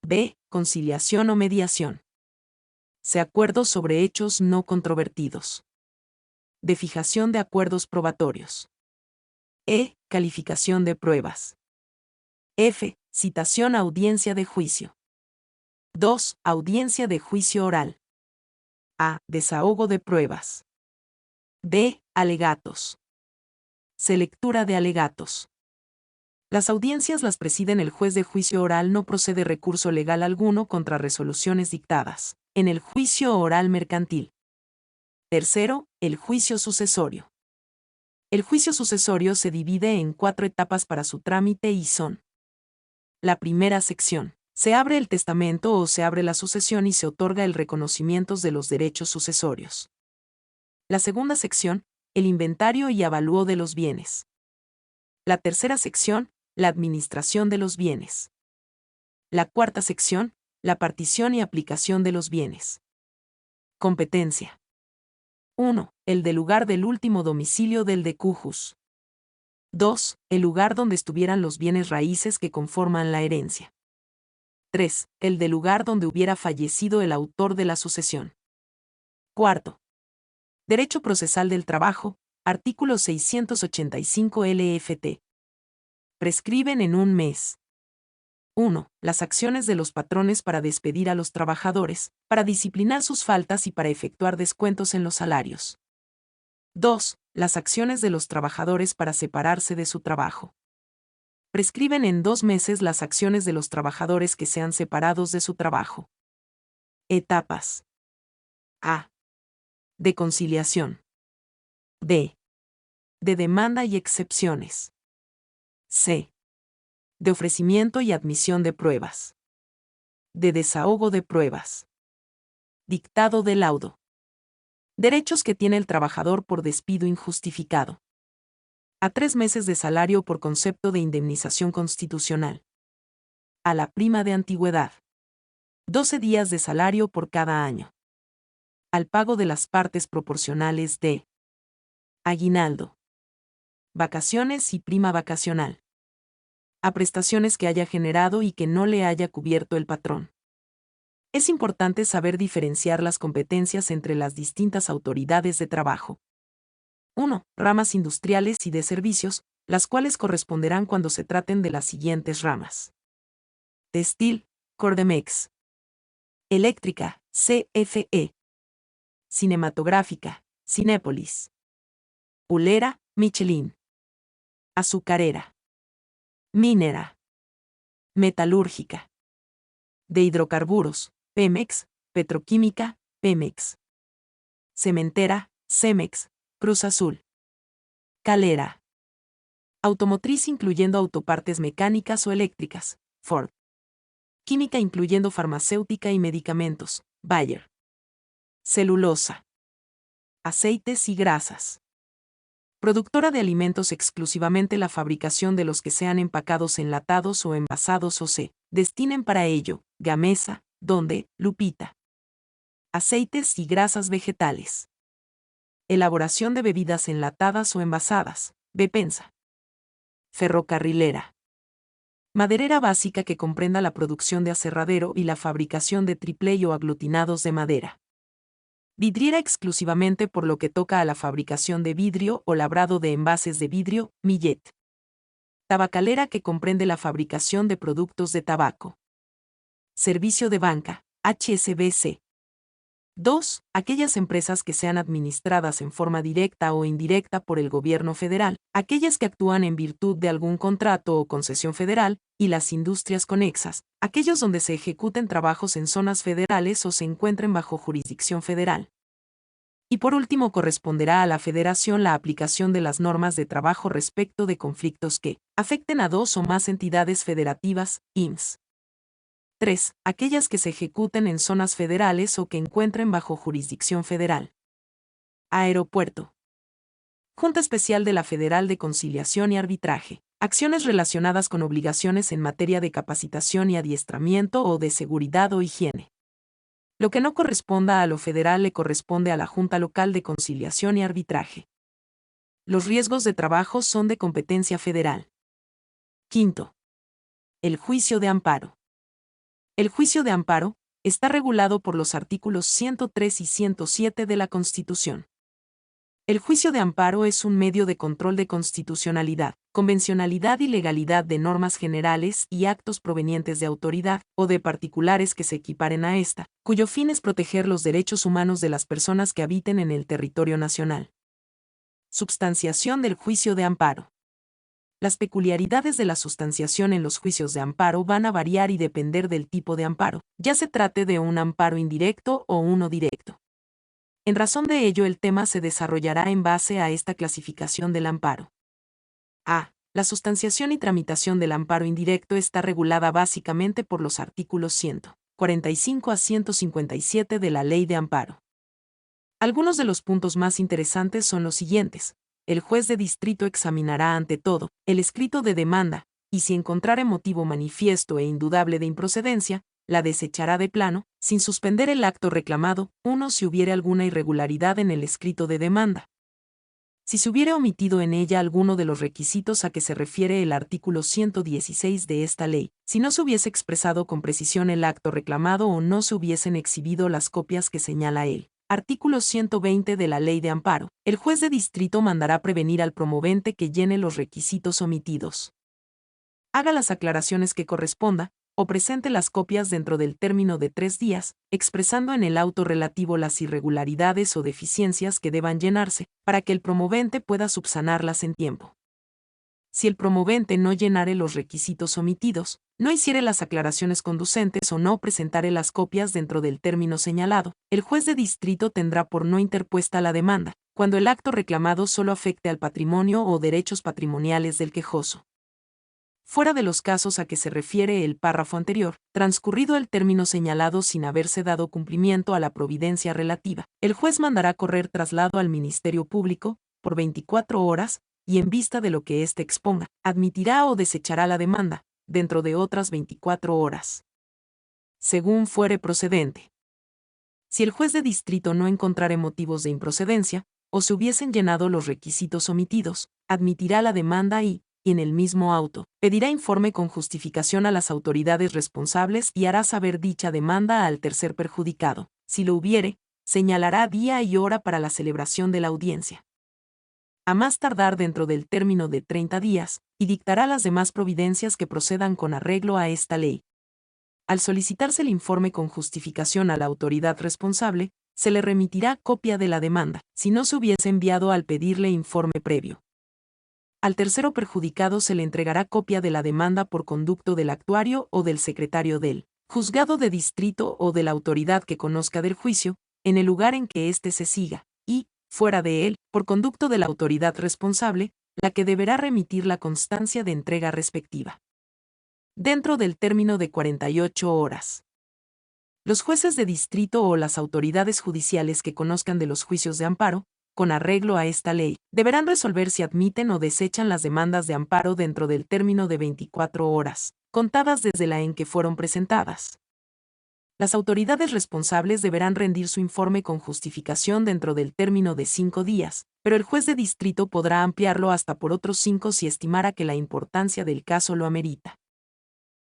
B. Conciliación o mediación. C. Acuerdos sobre hechos no controvertidos. D. Fijación de acuerdos probatorios. E. Calificación de pruebas. F. Citación a audiencia de juicio. 2. Audiencia de juicio oral. A. Desahogo de pruebas. B. Alegatos. C. Lectura de alegatos. Las audiencias las presiden el juez de juicio oral. No procede recurso legal alguno contra resoluciones dictadas en el juicio oral mercantil. Tercero, el juicio sucesorio. El juicio sucesorio se divide en 4 etapas para su trámite y son: la primera sección. Se abre el testamento o se abre la sucesión y se otorga el reconocimiento de los derechos sucesorios. La segunda sección, el inventario y avalúo de los bienes. La tercera sección, la administración de los bienes. La cuarta sección, la partición y aplicación de los bienes. Competencia. 1. El del lugar del último domicilio del decujus. 2. El lugar donde estuvieran los bienes raíces que conforman la herencia. 3. El del lugar donde hubiera fallecido el autor de la sucesión. Cuarto. Derecho procesal del trabajo, artículo 685 LFT. Prescriben en un mes. 1. Las acciones de los patrones para despedir a los trabajadores, para disciplinar sus faltas y para efectuar descuentos en los salarios. 2. Las acciones de los trabajadores para separarse de su trabajo. Prescriben en 2 meses las acciones de los trabajadores que sean separados de su trabajo. Etapas. A. De conciliación. B. De demanda y excepciones. C. De ofrecimiento y admisión de pruebas. De desahogo de pruebas. Dictado de laudo. Derechos que tiene el trabajador por despido injustificado. A 3 meses de salario por concepto de indemnización constitucional. A la prima de antigüedad. 12 días de salario por cada año. Al pago de las partes proporcionales de aguinaldo, vacaciones y prima vacacional. A prestaciones que haya generado y que no le haya cubierto el patrón. Es importante saber diferenciar las competencias entre las distintas autoridades de trabajo. 1. Ramas industriales y de servicios, las cuales corresponderán cuando se traten de las siguientes ramas: textil, Cordemex; eléctrica, CFE; cinematográfica, Cinépolis; hulera, Michelin; azucarera, minera; metalúrgica; de hidrocarburos, Pemex, Petroquímica, Pemex. Cementera, Cemex, Cruz Azul. Calera. Automotriz incluyendo autopartes mecánicas o eléctricas, Ford. Química incluyendo farmacéutica y medicamentos, Bayer. Celulosa. Aceites y grasas. Productora de alimentos exclusivamente la fabricación de los que sean empacados enlatados o envasados o se destinen para ello, Gamesa, donde, Lupita. Aceites y grasas vegetales. Elaboración de bebidas enlatadas o envasadas, Bepensa. Ferrocarrilera. Maderera básica que comprenda la producción de aserradero y la fabricación de tripley o aglutinados de madera. Vidriera exclusivamente por lo que toca a la fabricación de vidrio o labrado de envases de vidrio, Millet. Tabacalera que comprende la fabricación de productos de tabaco. Servicio de banca, HSBC. 2. Aquellas empresas que sean administradas en forma directa o indirecta por el gobierno federal, aquellas que actúan en virtud de algún contrato o concesión federal, y las industrias conexas, aquellos donde se ejecuten trabajos en zonas federales o se encuentren bajo jurisdicción federal. Y por último corresponderá a la Federación la aplicación de las normas de trabajo respecto de conflictos que afecten a dos o más entidades federativas, IMSS. 3. Aquellas que se ejecuten en zonas federales o que encuentren bajo jurisdicción federal. Aeropuerto. Junta Especial de la Federal de Conciliación y Arbitraje. Acciones relacionadas con obligaciones en materia de capacitación y adiestramiento o de seguridad o higiene. Lo que no corresponda a lo federal le corresponde a la Junta Local de Conciliación y Arbitraje. Los riesgos de trabajo son de competencia federal. Quinto. El juicio de amparo. El juicio de amparo está regulado por los artículos 103 y 107 de la Constitución. El juicio de amparo es un medio de control de constitucionalidad, convencionalidad y legalidad de normas generales y actos provenientes de autoridad o de particulares que se equiparen a esta, cuyo fin es proteger los derechos humanos de las personas que habiten en el territorio nacional. Substanciación del juicio de amparo. Las peculiaridades de la sustanciación en los juicios de amparo van a variar y depender del tipo de amparo, ya se trate de un amparo indirecto o uno directo. En razón de ello, el tema se desarrollará en base a esta clasificación del amparo. A. La sustanciación y tramitación del amparo indirecto está regulada básicamente por los artículos 145 a 157 de la Ley de Amparo. Algunos de los puntos más interesantes son los siguientes. El juez de distrito examinará ante todo el escrito de demanda, y si encontrare motivo manifiesto e indudable de improcedencia, la desechará de plano, sin suspender el acto reclamado, 1. Si hubiere alguna irregularidad en el escrito de demanda. Si se hubiere omitido en ella alguno de los requisitos a que se refiere el artículo 116 de esta ley, si no se hubiese expresado con precisión el acto reclamado o no se hubiesen exhibido las copias que señala él. Artículo 120 de la Ley de Amparo. El juez de distrito mandará prevenir al promovente que llene los requisitos omitidos. Haga las aclaraciones que corresponda, o presente las copias dentro del término de 3 días, expresando en el auto relativo las irregularidades o deficiencias que deban llenarse, para que el promovente pueda subsanarlas en tiempo. Si el promovente no llenare los requisitos omitidos, no hiciere las aclaraciones conducentes o no presentare las copias dentro del término señalado, el juez de distrito tendrá por no interpuesta la demanda, cuando el acto reclamado solo afecte al patrimonio o derechos patrimoniales del quejoso. Fuera de los casos a que se refiere el párrafo anterior, transcurrido el término señalado sin haberse dado cumplimiento a la providencia relativa, el juez mandará correr traslado al Ministerio Público, por 24 horas, y en vista de lo que éste exponga, admitirá o desechará la demanda, dentro de otras 24 horas. Según fuere procedente. Si el juez de distrito no encontrare motivos de improcedencia, o se hubiesen llenado los requisitos omitidos, admitirá la demanda y, en el mismo auto, pedirá informe con justificación a las autoridades responsables y hará saber dicha demanda al tercer perjudicado. Si lo hubiere, señalará día y hora para la celebración de la audiencia. A más tardar dentro del término de 30 días, y dictará las demás providencias que procedan con arreglo a esta ley. Al solicitarse el informe con justificación a la autoridad responsable, se le remitirá copia de la demanda, si no se hubiese enviado al pedirle informe previo. Al tercero perjudicado se le entregará copia de la demanda por conducto del actuario o del secretario del juzgado de distrito o de la autoridad que conozca del juicio, en el lugar en que éste se siga, y, fuera de él, por conducto de la autoridad responsable, la que deberá remitir la constancia de entrega respectiva. Dentro del término de 48 horas. Los jueces de distrito o las autoridades judiciales que conozcan de los juicios de amparo, con arreglo a esta ley, deberán resolver si admiten o desechan las demandas de amparo dentro del término de 24 horas, contadas desde la en que fueron presentadas. Las autoridades responsables deberán rendir su informe con justificación dentro del término de 5 días, pero el juez de distrito podrá ampliarlo hasta por otros 5 si estimara que la importancia del caso lo amerita.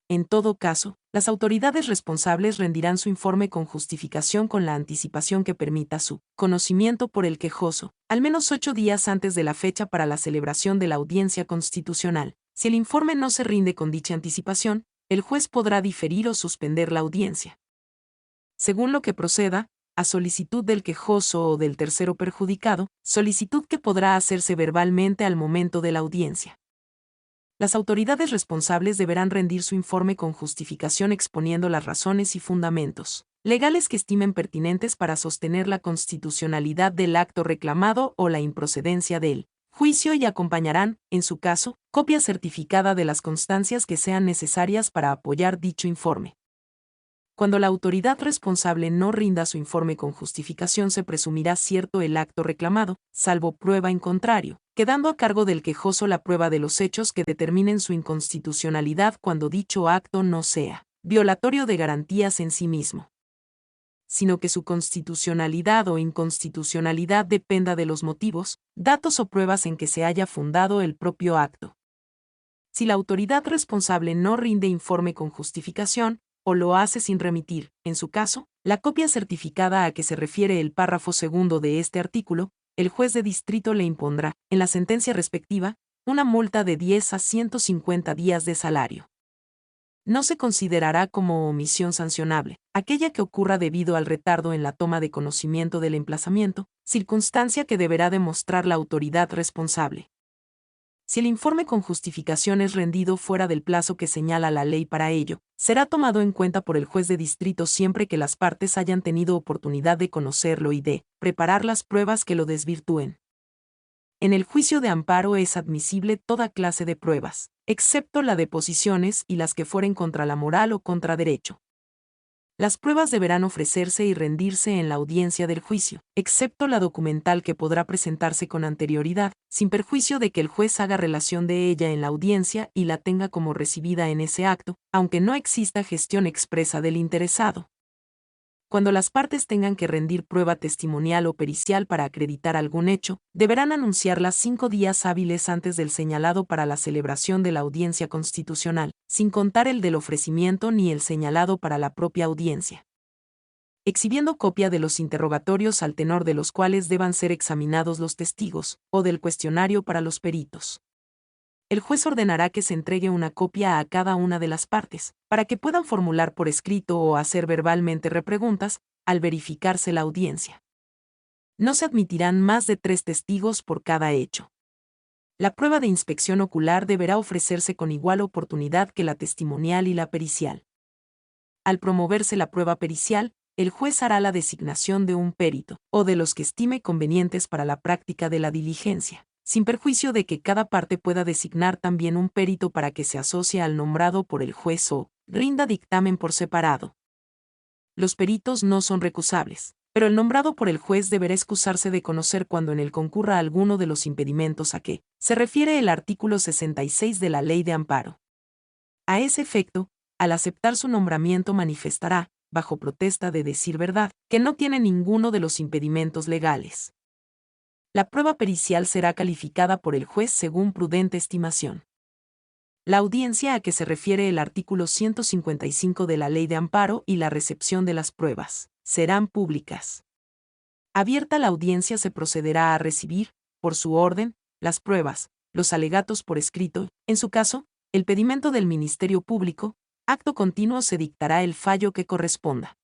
En todo caso, las autoridades responsables rendirán su informe con justificación con la anticipación que permita su conocimiento por el quejoso, al menos 8 días antes de la fecha para la celebración de la audiencia constitucional. Si el informe no se rinde con dicha anticipación, el juez podrá diferir o suspender la audiencia. Según lo que proceda, a solicitud del quejoso o del tercero perjudicado, solicitud que podrá hacerse verbalmente al momento de la audiencia. Las autoridades responsables deberán rendir su informe con justificación exponiendo las razones y fundamentos legales que estimen pertinentes para sostener la constitucionalidad del acto reclamado o la improcedencia del juicio y acompañarán, en su caso, copia certificada de las constancias que sean necesarias para apoyar dicho informe. Cuando la autoridad responsable no rinda su informe con justificación se presumirá cierto el acto reclamado, salvo prueba en contrario, quedando a cargo del quejoso la prueba de los hechos que determinen su inconstitucionalidad cuando dicho acto no sea violatorio de garantías en sí mismo, sino que su constitucionalidad o inconstitucionalidad dependa de los motivos, datos o pruebas en que se haya fundado el propio acto. Si la autoridad responsable no rinde informe con justificación, o lo hace sin remitir, en su caso, la copia certificada a que se refiere el párrafo segundo de este artículo, el juez de distrito le impondrá, en la sentencia respectiva, una multa de 10 a 150 días de salario. No se considerará como omisión sancionable aquella que ocurra debido al retardo en la toma de conocimiento del emplazamiento, circunstancia que deberá demostrar la autoridad responsable. Si el informe con justificación es rendido fuera del plazo que señala la ley para ello, será tomado en cuenta por el juez de distrito siempre que las partes hayan tenido oportunidad de conocerlo y de preparar las pruebas que lo desvirtúen. En el juicio de amparo es admisible toda clase de pruebas, excepto la de posiciones y las que fueren contra la moral o contra derecho. Las pruebas deberán ofrecerse y rendirse en la audiencia del juicio, excepto la documental que podrá presentarse con anterioridad, sin perjuicio de que el juez haga relación de ella en la audiencia y la tenga como recibida en ese acto, aunque no exista gestión expresa del interesado. Cuando las partes tengan que rendir prueba testimonial o pericial para acreditar algún hecho, deberán anunciarla 5 días hábiles antes del señalado para la celebración de la audiencia constitucional, sin contar el del ofrecimiento ni el señalado para la propia audiencia. Exhibiendo copia de los interrogatorios al tenor de los cuales deban ser examinados los testigos, o del cuestionario para los peritos. El juez ordenará que se entregue una copia a cada una de las partes, para que puedan formular por escrito o hacer verbalmente repreguntas, al verificarse la audiencia. No se admitirán más de 3 testigos por cada hecho. La prueba de inspección ocular deberá ofrecerse con igual oportunidad que la testimonial y la pericial. Al promoverse la prueba pericial, el juez hará la designación de un perito, o de los que estime convenientes para la práctica de la diligencia, sin perjuicio de que cada parte pueda designar también un perito para que se asocie al nombrado por el juez o rinda dictamen por separado. Los peritos no son recusables, pero el nombrado por el juez deberá excusarse de conocer cuando en él concurra alguno de los impedimentos a que se refiere el artículo 66 de la Ley de Amparo. A ese efecto, al aceptar su nombramiento manifestará, bajo protesta de decir verdad, que no tiene ninguno de los impedimentos legales. La prueba pericial será calificada por el juez según prudente estimación. La audiencia a que se refiere el artículo 155 de la Ley de Amparo y la recepción de las pruebas serán públicas. Abierta la audiencia se procederá a recibir, por su orden, las pruebas, los alegatos por escrito, en su caso, el pedimento del Ministerio Público, acto continuo se dictará el fallo que corresponda.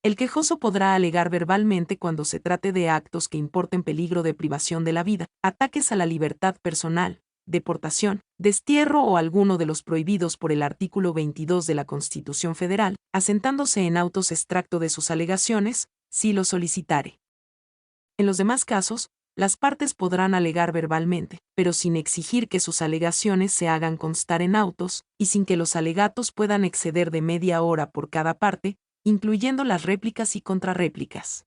El quejoso podrá alegar verbalmente cuando se trate de actos que importen peligro de privación de la vida, ataques a la libertad personal, deportación, destierro o alguno de los prohibidos por el artículo 22 de la Constitución Federal, asentándose en autos extracto de sus alegaciones, si lo solicitare. En los demás casos, las partes podrán alegar verbalmente, pero sin exigir que sus alegaciones se hagan constar en autos, y sin que los alegatos puedan exceder de media hora por cada parte, incluyendo las réplicas y contrarréplicas.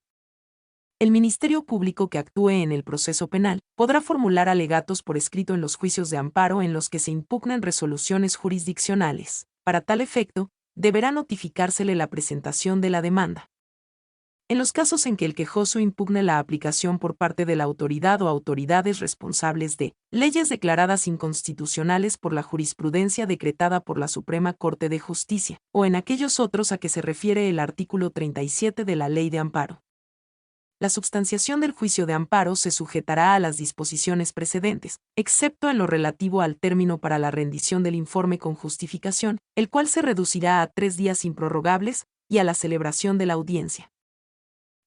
El Ministerio Público que actúe en el proceso penal podrá formular alegatos por escrito en los juicios de amparo en los que se impugnen resoluciones jurisdiccionales. Para tal efecto, deberá notificársele la presentación de la demanda. En los casos en que el quejoso impugne la aplicación por parte de la autoridad o autoridades responsables de leyes declaradas inconstitucionales por la jurisprudencia decretada por la Suprema Corte de Justicia, o en aquellos otros a que se refiere el artículo 37 de la Ley de Amparo. La substanciación del juicio de amparo se sujetará a las disposiciones precedentes, excepto en lo relativo al término para la rendición del informe con justificación, el cual se reducirá a 3 días improrrogables, y a la celebración de la audiencia,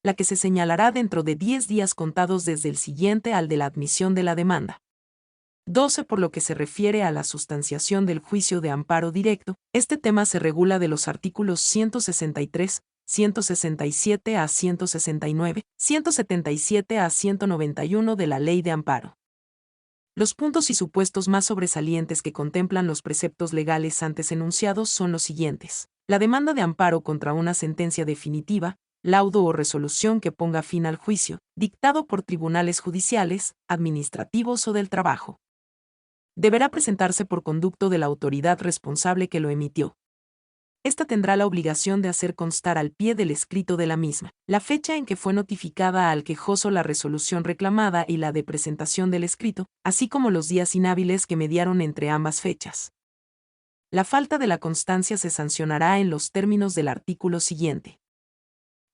la que se señalará dentro de 10 días contados desde el siguiente al de la admisión de la demanda. 12. Por lo que se refiere a la sustanciación del juicio de amparo directo, este tema se regula de los artículos 163, 167 a 169, 177 a 191 de la Ley de Amparo. Los puntos y supuestos más sobresalientes que contemplan los preceptos legales antes enunciados son los siguientes: la demanda de amparo contra una sentencia definitiva, laudo o resolución que ponga fin al juicio, dictado por tribunales judiciales, administrativos o del trabajo. Deberá presentarse por conducto de la autoridad responsable que lo emitió. Esta tendrá la obligación de hacer constar al pie del escrito de la misma la fecha en que fue notificada al quejoso la resolución reclamada y la de presentación del escrito, así como los días inhábiles que mediaron entre ambas fechas. La falta de la constancia se sancionará en los términos del artículo siguiente.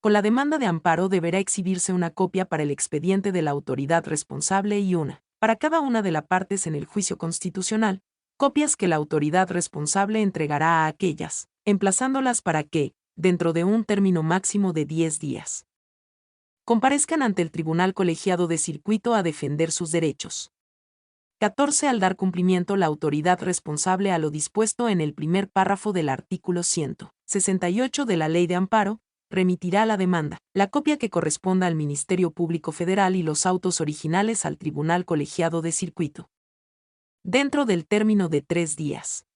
Con la demanda de amparo deberá exhibirse una copia para el expediente de la autoridad responsable y una, para cada una de las partes en el juicio constitucional, copias que la autoridad responsable entregará a aquellas, emplazándolas para que, dentro de un término máximo de 10 días, comparezcan ante el Tribunal Colegiado de Circuito a defender sus derechos. 14. Al dar cumplimiento la autoridad responsable a lo dispuesto en el primer párrafo del artículo 168 de la Ley de Amparo, remitirá la demanda, la copia que corresponda al Ministerio Público Federal y los autos originales al Tribunal Colegiado de Circuito, dentro del término de 3 días.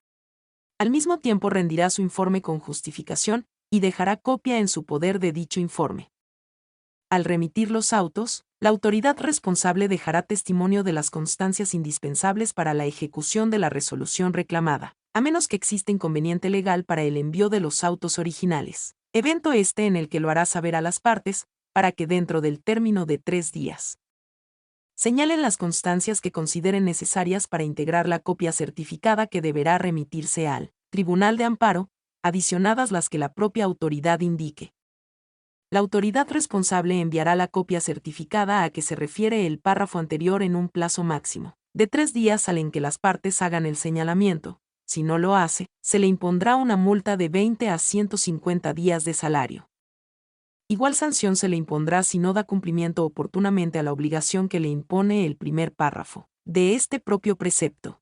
Al mismo tiempo rendirá su informe con justificación, y dejará copia en su poder de dicho informe. Al remitir los autos, la autoridad responsable dejará testimonio de las constancias indispensables para la ejecución de la resolución reclamada, a menos que exista inconveniente legal para el envío de los autos originales, evento este en el que lo hará saber a las partes, para que dentro del término de 3 días señalen las constancias que consideren necesarias para integrar la copia certificada que deberá remitirse al Tribunal de Amparo, adicionadas las que la propia autoridad indique. La autoridad responsable enviará la copia certificada a que se refiere el párrafo anterior en un plazo máximo de 3 días al en que las partes hagan el señalamiento. Si no lo hace, se le impondrá una multa de 20 a 150 días de salario. Igual sanción se le impondrá si no da cumplimiento oportunamente a la obligación que le impone el primer párrafo de este propio precepto.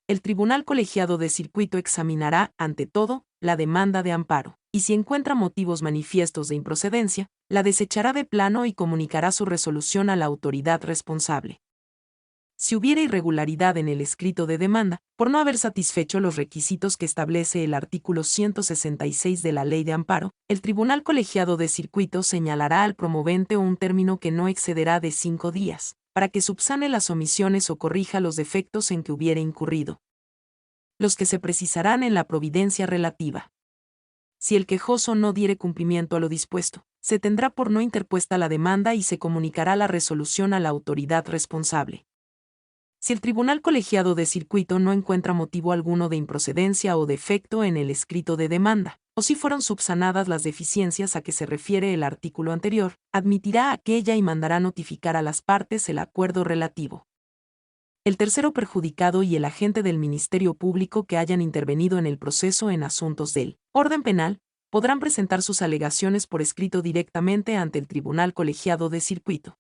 El Tribunal Colegiado de Circuito examinará, ante todo, la demanda de amparo, y si encuentra motivos manifiestos de improcedencia, la desechará de plano y comunicará su resolución a la autoridad responsable. Si hubiera irregularidad en el escrito de demanda, por no haber satisfecho los requisitos que establece el artículo 166 de la Ley de Amparo, el Tribunal Colegiado de Circuito señalará al promovente un término que no excederá de 5 días, para que subsane las omisiones o corrija los defectos en que hubiere incurrido, los que se precisarán en la providencia relativa. Si el quejoso no diere cumplimiento a lo dispuesto, se tendrá por no interpuesta la demanda y se comunicará la resolución a la autoridad responsable. Si el Tribunal Colegiado de Circuito no encuentra motivo alguno de improcedencia o defecto en el escrito de demanda, o si fueron subsanadas las deficiencias a que se refiere el artículo anterior, admitirá aquella y mandará notificar a las partes el acuerdo relativo. El tercero perjudicado y el agente del Ministerio Público que hayan intervenido en el proceso en asuntos del orden penal, podrán presentar sus alegaciones por escrito directamente ante el Tribunal Colegiado de Circuito.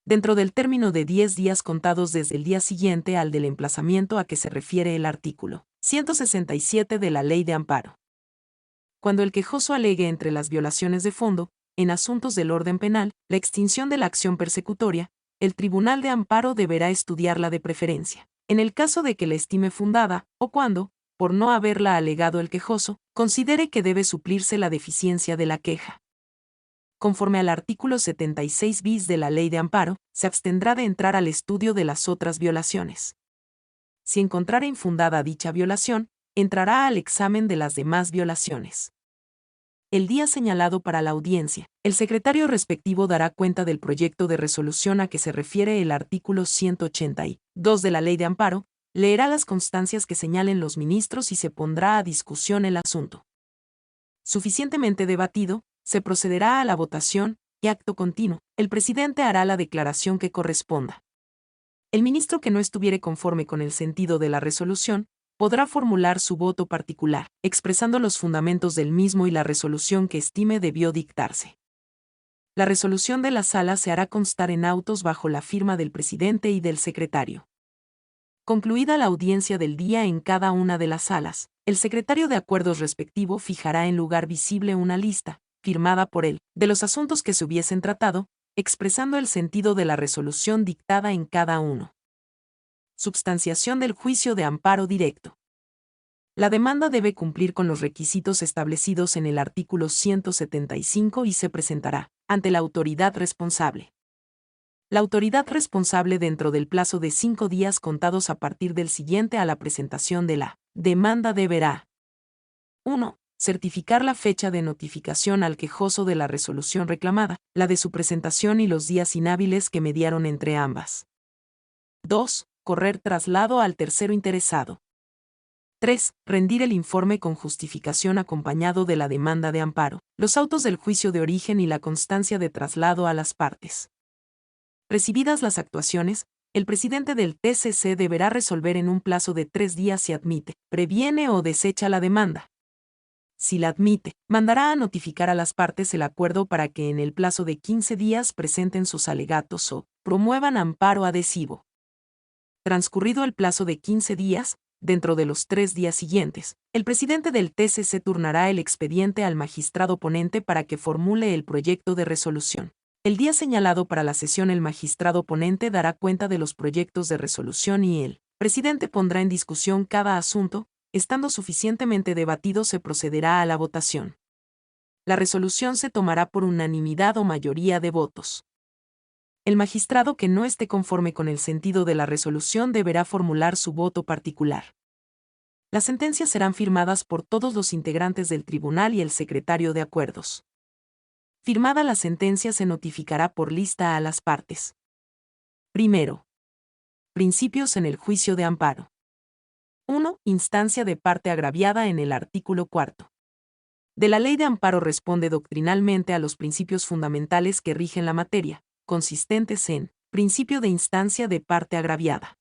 dentro del término de 10 días contados desde el día siguiente al del emplazamiento a que se refiere el artículo 167 de la Ley de Amparo. Cuando el quejoso alegue entre las violaciones de fondo, en asuntos del orden penal, la extinción de la acción persecutoria, el Tribunal de Amparo deberá estudiarla de preferencia. En el caso de que la estime fundada, o cuando, por no haberla alegado el quejoso, considere que debe suplirse la deficiencia de la queja. Conforme al artículo 76 bis de la Ley de Amparo, se abstendrá de entrar al estudio de las otras violaciones. Si encontrara infundada dicha violación, entrará al examen de las demás violaciones. El día señalado para la audiencia, el secretario respectivo dará cuenta del proyecto de resolución a que se refiere el artículo 182 de la Ley de Amparo, leerá las constancias que señalen los ministros y se pondrá a discusión el asunto. Suficientemente debatido, se procederá a la votación y, acto continuo, el presidente hará la declaración que corresponda. El ministro que no estuviere conforme con el sentido de la resolución, podrá formular su voto particular, expresando los fundamentos del mismo y la resolución que estime debió dictarse. La resolución de la sala se hará constar en autos bajo la firma del presidente y del secretario. Concluida la audiencia del día en cada una de las salas, el secretario de acuerdos respectivo fijará en lugar visible una lista, firmada por él, de los asuntos que se hubiesen tratado, expresando el sentido de la resolución dictada en cada uno. Substanciación del juicio de amparo directo. La demanda debe cumplir con los requisitos establecidos en el artículo 175 y se presentará ante la autoridad responsable. La autoridad responsable dentro del plazo de 5 días contados a partir del siguiente a la presentación de la demanda deberá 1. Certificar la fecha de notificación al quejoso de la resolución reclamada, la de su presentación y los días inhábiles que mediaron entre ambas. 2. Correr traslado al tercero interesado. 3. Rendir el informe con justificación acompañado de la demanda de amparo, los autos del juicio de origen y la constancia de traslado a las partes. Recibidas las actuaciones, el presidente del TCC deberá resolver en un plazo de 3 días si admite, previene o desecha la demanda. Si la admite, mandará a notificar a las partes el acuerdo para que en el plazo de 15 días presenten sus alegatos o promuevan amparo adhesivo. Transcurrido el plazo de 15 días, dentro de los 3 días siguientes, el presidente del TCC turnará el expediente al magistrado ponente para que formule el proyecto de resolución. El día señalado para la sesión el magistrado ponente dará cuenta de los proyectos de resolución y el presidente pondrá en discusión cada asunto, estando suficientemente debatido se procederá a la votación. La resolución se tomará por unanimidad o mayoría de votos. El magistrado que no esté conforme con el sentido de la resolución deberá formular su voto particular. Las sentencias serán firmadas por todos los integrantes del tribunal y el secretario de acuerdos. Firmada la sentencia se notificará por lista a las partes. Primero. Principios en el juicio de amparo. 1. Instancia de parte agraviada en el artículo 4. De la Ley de Amparo responde doctrinalmente a los principios fundamentales que rigen la materia, consistentes en principio de instancia de parte agraviada.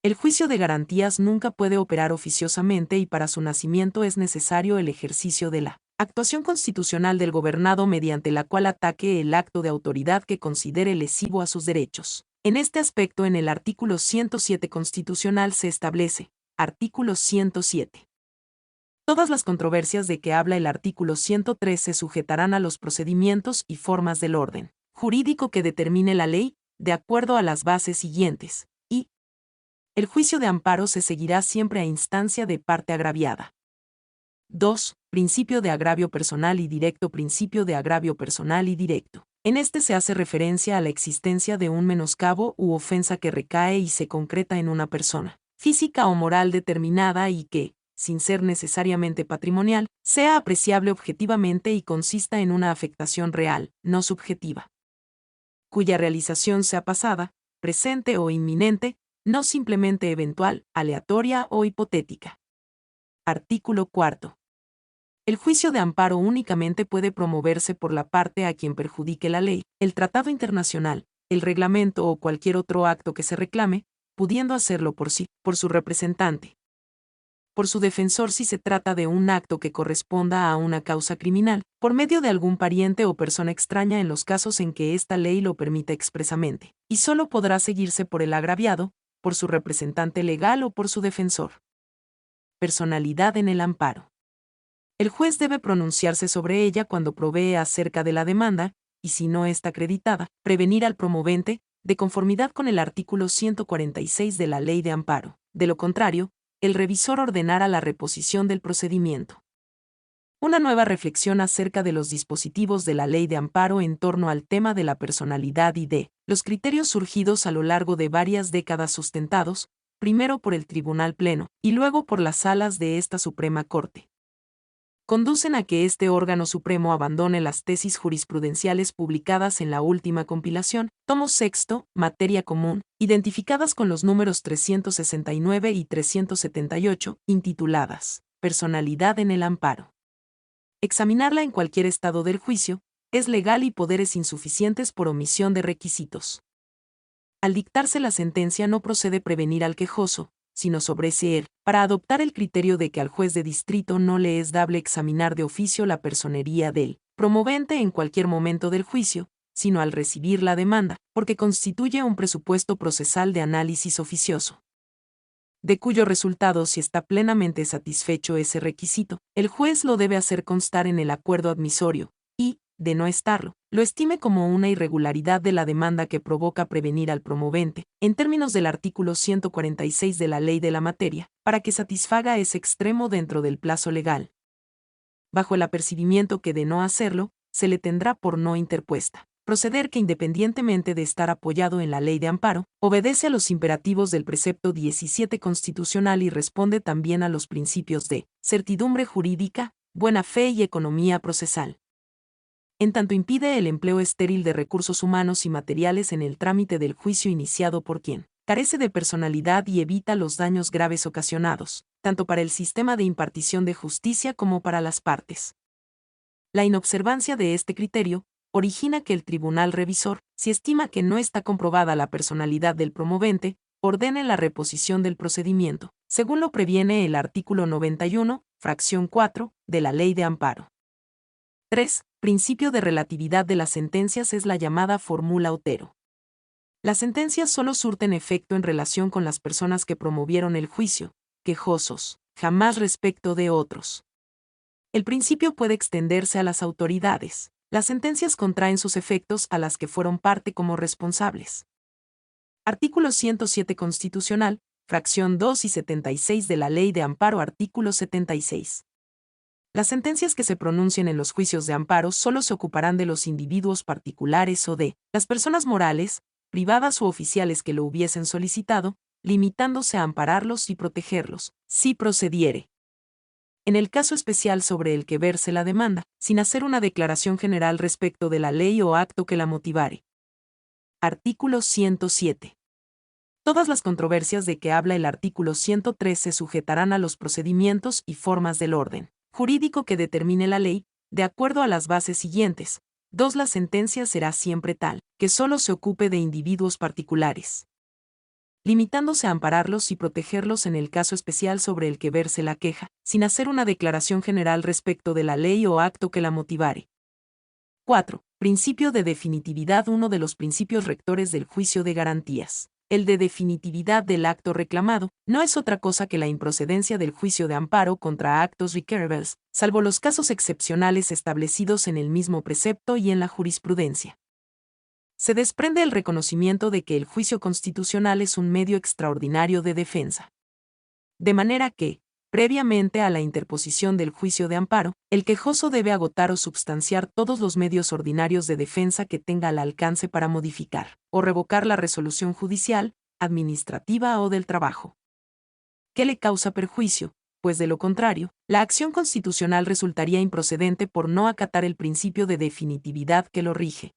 El juicio de garantías nunca puede operar oficiosamente y para su nacimiento es necesario el ejercicio de la actuación constitucional del gobernado mediante la cual ataque el acto de autoridad que considere lesivo a sus derechos. En este aspecto, en el artículo 107 constitucional se establece, artículo 107. Todas las controversias de que habla el artículo 103 se sujetarán a los procedimientos y formas del orden jurídico que determine la ley, de acuerdo a las bases siguientes, y el juicio de amparo se seguirá siempre a instancia de parte agraviada. 2. Principio de agravio personal y directo. Principio de agravio personal y directo. En este se hace referencia a la existencia de un menoscabo u ofensa que recae y se concreta en una persona, física o moral determinada y que, sin ser necesariamente patrimonial, sea apreciable objetivamente y consista en una afectación real, no subjetiva, cuya realización sea pasada, presente o inminente, no simplemente eventual, aleatoria o hipotética. Artículo 4. El juicio de amparo únicamente puede promoverse por la parte a quien perjudique la ley, el tratado internacional, el reglamento o cualquier otro acto que se reclame, pudiendo hacerlo por sí, por su representante. por su defensor si se trata de un acto que corresponda a una causa criminal, por medio de algún pariente o persona extraña en los casos en que esta ley lo permita expresamente, y solo podrá seguirse por el agraviado, por su representante legal o por su defensor. Personalidad en el amparo. El juez debe pronunciarse sobre ella cuando provee acerca de la demanda, y si no está acreditada, prevenir al promovente, de conformidad con el artículo 146 de la Ley de Amparo. De lo contrario, el revisor ordenará la reposición del procedimiento. Una nueva reflexión acerca de los dispositivos de la Ley de Amparo en torno al tema de la personalidad y de los criterios surgidos a lo largo de varias décadas sustentados, primero por el Tribunal Pleno y luego por las salas de esta Suprema Corte, conducen a que este órgano supremo abandone las tesis jurisprudenciales publicadas en la última compilación, tomo sexto, materia común, identificadas con los números 369 y 378, intituladas Personalidad en el amparo. Examinarla en cualquier estado del juicio, es legal y poderes insuficientes por omisión de requisitos. Al dictarse la sentencia no procede prevenir al quejoso, sino sobreseer, para adoptar el criterio de que al juez de distrito no le es dable examinar de oficio la personería del promovente en cualquier momento del juicio, sino al recibir la demanda, porque constituye un presupuesto procesal de análisis oficioso, de cuyo resultado, si está plenamente satisfecho ese requisito, el juez lo debe hacer constar en el acuerdo admisorio, y, de no estarlo, lo estime como una irregularidad de la demanda que provoca prevenir al promovente, en términos del artículo 146 de la ley de la materia, para que satisfaga ese extremo dentro del plazo legal. Bajo el apercibimiento que de no hacerlo, se le tendrá por no interpuesta. Proceder que independientemente de estar apoyado en la ley de amparo, obedece a los imperativos del precepto 17 constitucional y responde también a los principios de certidumbre jurídica, buena fe y economía procesal. En tanto impide el empleo estéril de recursos humanos y materiales en el trámite del juicio iniciado por quien carece de personalidad y evita los daños graves ocasionados, tanto para el sistema de impartición de justicia como para las partes. La inobservancia de este criterio origina que el tribunal revisor, si estima que no está comprobada la personalidad del promovente, ordene la reposición del procedimiento, según lo previene el artículo 91, fracción 4, de la Ley de Amparo. 3. Principio de relatividad de las sentencias es la llamada fórmula Otero. Las sentencias solo surten efecto en relación con las personas que promovieron el juicio, quejosos, jamás respecto de otros. El principio puede extenderse a las autoridades. Las sentencias contraen sus efectos a las que fueron parte como responsables. Artículo 107 Constitucional, fracción 2 y 76 de la Ley de Amparo. Artículo 76. Las sentencias que se pronuncien en los juicios de amparo solo se ocuparán de los individuos particulares o de las personas morales, privadas u oficiales que lo hubiesen solicitado, limitándose a ampararlos y protegerlos, si procediere. En el caso especial sobre el que verse la demanda, sin hacer una declaración general respecto de la ley o acto que la motivare. Artículo 107. Todas las controversias de que habla el artículo 103 se sujetarán a los procedimientos y formas del orden jurídico que determine la ley, de acuerdo a las bases siguientes. 2. La sentencia será siempre tal, que solo se ocupe de individuos particulares, limitándose a ampararlos y protegerlos en el caso especial sobre el que verse la queja, sin hacer una declaración general respecto de la ley o acto que la motivare. 4. Principio de definitividad. Uno de los principios rectores del juicio de garantías, el de definitividad del acto reclamado, no es otra cosa que la improcedencia del juicio de amparo contra actos requeribles, salvo los casos excepcionales establecidos en el mismo precepto y en la jurisprudencia. Se desprende el reconocimiento de que el juicio constitucional es un medio extraordinario de defensa. De manera que, previamente a la interposición del juicio de amparo, el quejoso debe agotar o substanciar todos los medios ordinarios de defensa que tenga al alcance para modificar o revocar la resolución judicial, administrativa o del trabajo, que le causa perjuicio, pues de lo contrario, la acción constitucional resultaría improcedente por no acatar el principio de definitividad que lo rige,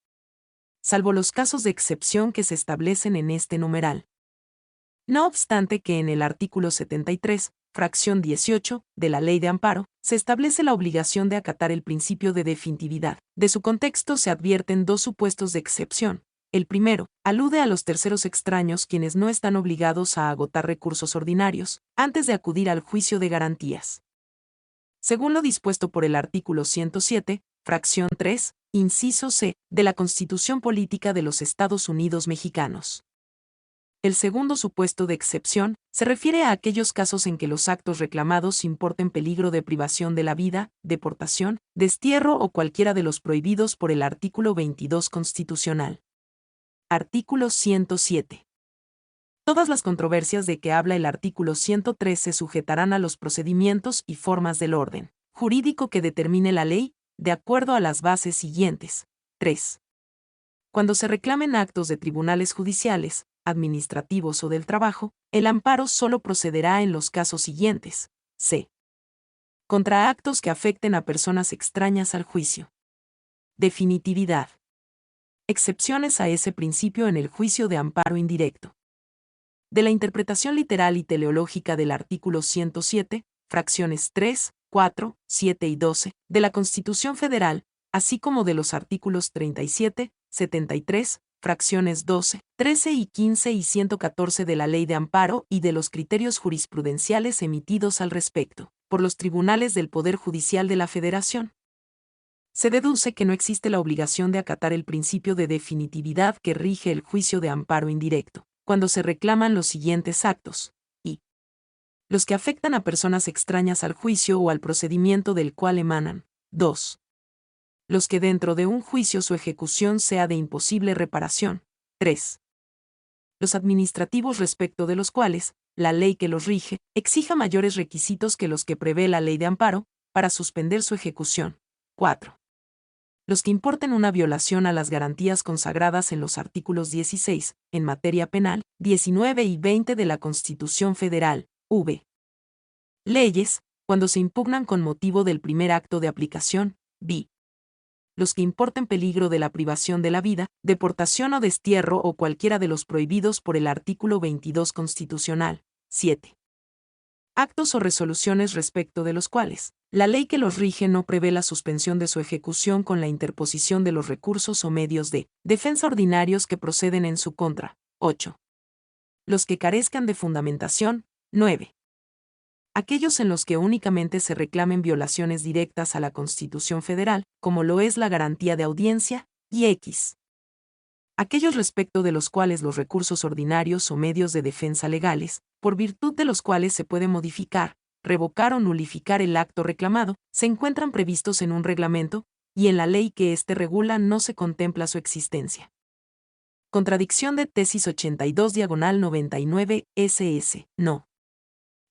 salvo los casos de excepción que se establecen en este numeral. No obstante que en el artículo 73, fracción 18, de la Ley de Amparo, se establece la obligación de acatar el principio de definitividad. De su contexto se advierten dos supuestos de excepción. El primero, alude a los terceros extraños quienes no están obligados a agotar recursos ordinarios antes de acudir al juicio de garantías. Según lo dispuesto por el artículo 107, fracción 3, inciso C, de la Constitución Política de los Estados Unidos Mexicanos. El segundo supuesto de excepción se refiere a aquellos casos en que los actos reclamados importen peligro de privación de la vida, deportación, destierro o cualquiera de los prohibidos por el artículo 22 constitucional. Artículo 107. Todas las controversias de que habla el artículo 103 se sujetarán a los procedimientos y formas del orden jurídico que determine la ley, de acuerdo a las bases siguientes. 3. Cuando se reclamen actos de tribunales judiciales, administrativos o del trabajo, el amparo solo procederá en los casos siguientes. C. Contra actos que afecten a personas extrañas al juicio. Definitividad. Excepciones a ese principio en el juicio de amparo indirecto. De la interpretación literal y teleológica del artículo 107, fracciones 3, 4, 7 y 12, de la Constitución Federal, así como de los artículos 37, 73, fracciones 12, 13 y 15 y 114 de la Ley de Amparo y de los criterios jurisprudenciales emitidos al respecto, por los tribunales del Poder Judicial de la Federación. Se deduce que no existe la obligación de acatar el principio de definitividad que rige el juicio de amparo indirecto, cuando se reclaman los siguientes actos, y los que afectan a personas extrañas al juicio o al procedimiento del cual emanan. 2. Los que dentro de un juicio su ejecución sea de imposible reparación. 3. Los administrativos respecto de los cuales, la ley que los rige, exija mayores requisitos que los que prevé la ley de amparo, para suspender su ejecución. 4. Los que importen una violación a las garantías consagradas en los artículos 16, en materia penal, 19 y 20 de la Constitución Federal, v. Leyes, cuando se impugnan con motivo del primer acto de aplicación, b. Los que importen peligro de la privación de la vida, deportación o destierro o cualquiera de los prohibidos por el artículo 22 constitucional, 7. Actos o resoluciones respecto de los cuales, la ley que los rige no prevé la suspensión de su ejecución con la interposición de los recursos o medios de defensa ordinarios que proceden en su contra. 8. Los que carezcan de fundamentación. 9. Aquellos en los que únicamente se reclamen violaciones directas a la Constitución Federal, como lo es la garantía de audiencia, y X. Aquellos respecto de los cuales los recursos ordinarios o medios de defensa legales, por virtud de los cuales se puede modificar, revocar o nulificar el acto reclamado, se encuentran previstos en un reglamento, y en la ley que éste regula no se contempla su existencia. Contradicción de tesis 82/99 SS, no.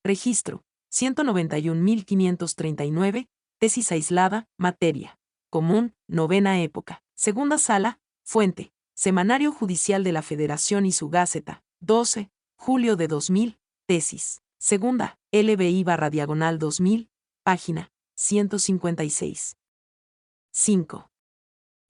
Registro, 191.539, tesis aislada, materia común, novena época, segunda sala, fuente, Semanario Judicial de la Federación y su Gaceta, 12, julio de 2000, tesis, segunda, LBI/2000, página 156. 5.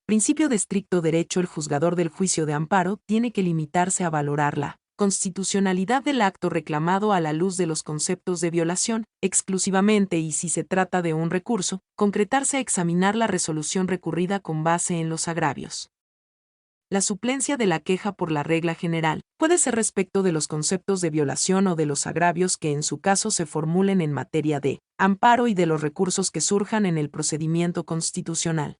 Principio de estricto derecho. El juzgador del juicio de amparo tiene que limitarse a valorar la constitucionalidad del acto reclamado a la luz de los conceptos de violación, exclusivamente, y si se trata de un recurso, concretarse a examinar la resolución recurrida con base en los agravios. La suplencia de la queja por la regla general puede ser respecto de los conceptos de violación o de los agravios que en su caso se formulen en materia de amparo y de los recursos que surjan en el procedimiento constitucional.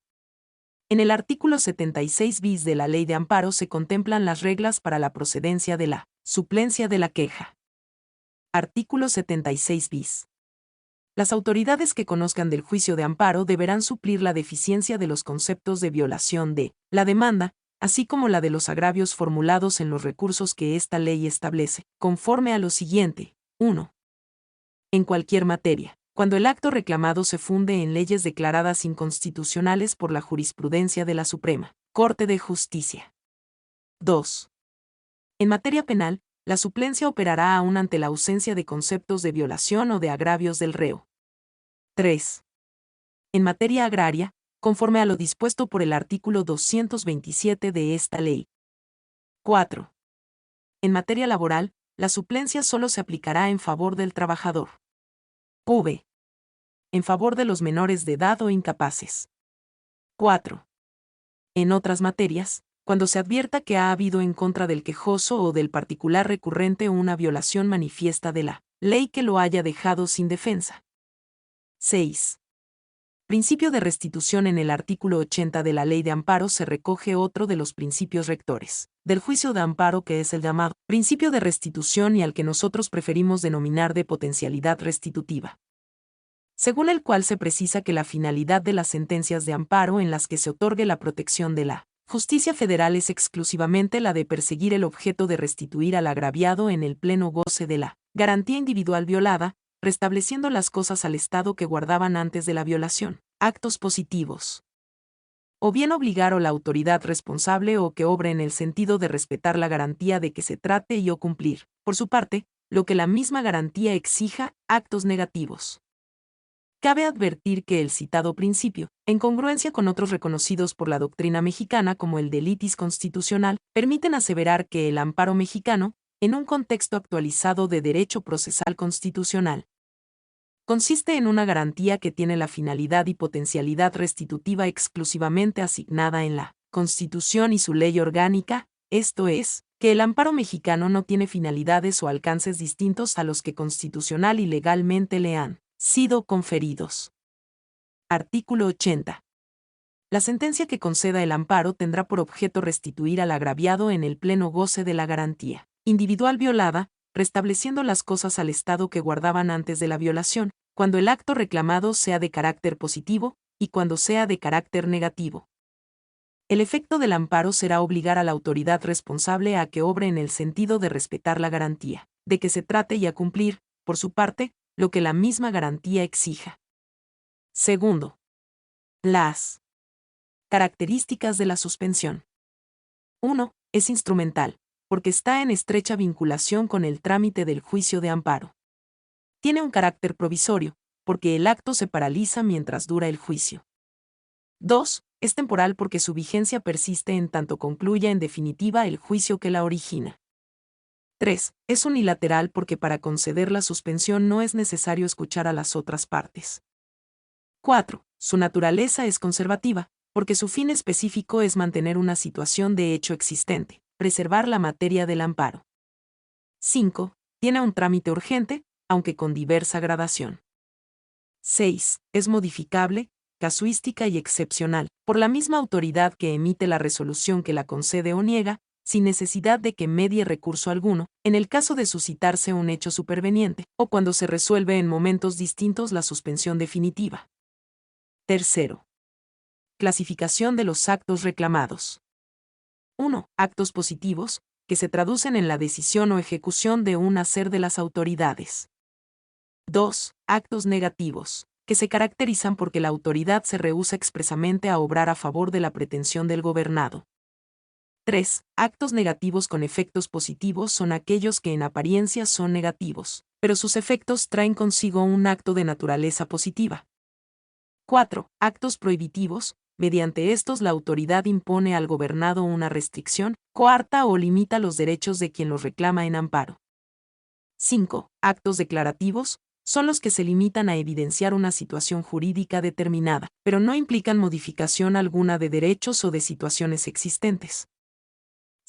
En el artículo 76 bis de la Ley de Amparo se contemplan las reglas para la procedencia de la suplencia de la queja. Artículo 76 bis. Las autoridades que conozcan del juicio de amparo deberán suplir la deficiencia de los conceptos de violación de la demanda, así como la de los agravios formulados en los recursos que esta ley establece, conforme a lo siguiente. 1. En cualquier materia, cuando el acto reclamado se funde en leyes declaradas inconstitucionales por la jurisprudencia de la Suprema Corte de Justicia. 2. En materia penal, la suplencia operará aún ante la ausencia de conceptos de violación o de agravios del reo. 3. En materia agraria, conforme a lo dispuesto por el artículo 227 de esta ley. 4. En materia laboral, la suplencia solo se aplicará en favor del trabajador. V. En favor de los menores de edad o incapaces. 4. En otras materias, cuando se advierta que ha habido en contra del quejoso o del particular recurrente una violación manifiesta de la ley que lo haya dejado sin defensa. 6. Principio de restitución. En el artículo 80 de la Ley de Amparo se recoge otro de los principios rectores del juicio de amparo, que es el llamado principio de restitución y al que nosotros preferimos denominar de potencialidad restitutiva, según el cual se precisa que la finalidad de las sentencias de amparo en las que se otorgue la protección de la justicia federal es exclusivamente la de perseguir el objeto de restituir al agraviado en el pleno goce de la garantía individual violada, restableciendo las cosas al estado que guardaban antes de la violación, actos positivos. O bien obligar a la autoridad responsable o que obre en el sentido de respetar la garantía de que se trate y o cumplir, por su parte, lo que la misma garantía exija, actos negativos. Cabe advertir que el citado principio, en congruencia con otros reconocidos por la doctrina mexicana como el de litis constitucional, permiten aseverar que el amparo mexicano, en un contexto actualizado de derecho procesal constitucional, consiste en una garantía que tiene la finalidad y potencialidad restitutiva exclusivamente asignada en la Constitución y su ley orgánica, esto es, que el amparo mexicano no tiene finalidades o alcances distintos a los que constitucional y legalmente le han sido conferidos. Artículo 80. La sentencia que conceda el amparo tendrá por objeto restituir al agraviado en el pleno goce de la garantía individual violada, restableciendo las cosas al estado que guardaban antes de la violación, cuando el acto reclamado sea de carácter positivo y cuando sea de carácter negativo. El efecto del amparo será obligar a la autoridad responsable a que obre en el sentido de respetar la garantía, de que se trate y a cumplir, por su parte, lo que la misma garantía exija. Segundo, las características de la suspensión. 1. Es instrumental, porque está en estrecha vinculación con el trámite del juicio de amparo. Tiene un carácter provisorio, porque el acto se paraliza mientras dura el juicio. 2. Es temporal porque su vigencia persiste en tanto concluya en definitiva el juicio que la origina. 3. Es unilateral porque para conceder la suspensión no es necesario escuchar a las otras partes. 4. Su naturaleza es conservativa, porque su fin específico es mantener una situación de hecho existente, preservar la materia del amparo. 5. Tiene un trámite urgente, aunque con diversa gradación. 6. Es modificable, casuística y excepcional, por la misma autoridad que emite la resolución que la concede o niega, sin necesidad de que medie recurso alguno, en el caso de suscitarse un hecho superveniente, o cuando se resuelve en momentos distintos la suspensión definitiva. Tercero. Clasificación de los actos reclamados. 1. Actos positivos, que se traducen en la decisión o ejecución de un hacer de las autoridades. 2. Actos negativos, que se caracterizan porque la autoridad se rehúsa expresamente a obrar a favor de la pretensión del gobernado. 3. Actos negativos con efectos positivos son aquellos que en apariencia son negativos, pero sus efectos traen consigo un acto de naturaleza positiva. 4. Actos prohibitivos, mediante estos la autoridad impone al gobernado una restricción, coarta o limita los derechos de quien los reclama en amparo. 5. Actos declarativos, son los que se limitan a evidenciar una situación jurídica determinada, pero no implican modificación alguna de derechos o de situaciones existentes.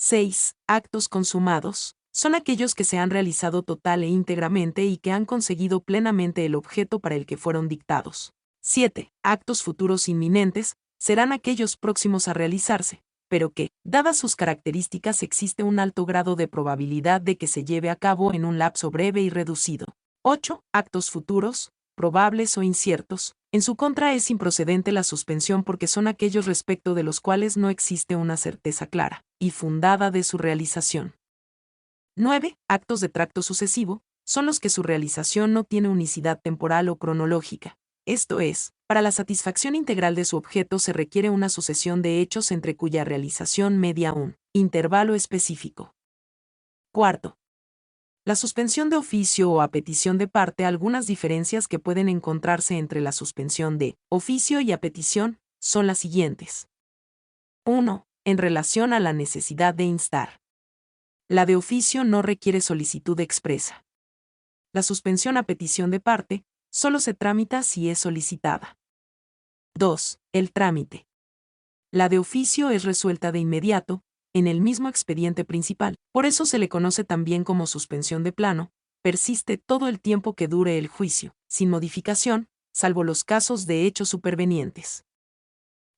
6. Actos consumados, son aquellos que se han realizado total e íntegramente y que han conseguido plenamente el objeto para el que fueron dictados. 7. Actos futuros inminentes, serán aquellos próximos a realizarse, pero que, dadas sus características, existe un alto grado de probabilidad de que se lleve a cabo en un lapso breve y reducido. 8. Actos futuros, probables o inciertos. En su contra es improcedente la suspensión porque son aquellos respecto de los cuales no existe una certeza clara y fundada de su realización. 9. Actos de tracto sucesivo, son los que su realización no tiene unicidad temporal o cronológica. Esto es, para la satisfacción integral de su objeto se requiere una sucesión de hechos entre cuya realización media un intervalo específico. Cuarto. La suspensión de oficio o a petición de parte. Algunas diferencias que pueden encontrarse entre la suspensión de oficio y a petición son las siguientes. 1. En relación a la necesidad de instar. La de oficio no requiere solicitud expresa. La suspensión a petición de parte solo se tramita si es solicitada. 2. El trámite. La de oficio es resuelta de inmediato, en el mismo expediente principal. Por eso se le conoce también como suspensión de plano, persiste todo el tiempo que dure el juicio, sin modificación, salvo los casos de hechos supervenientes.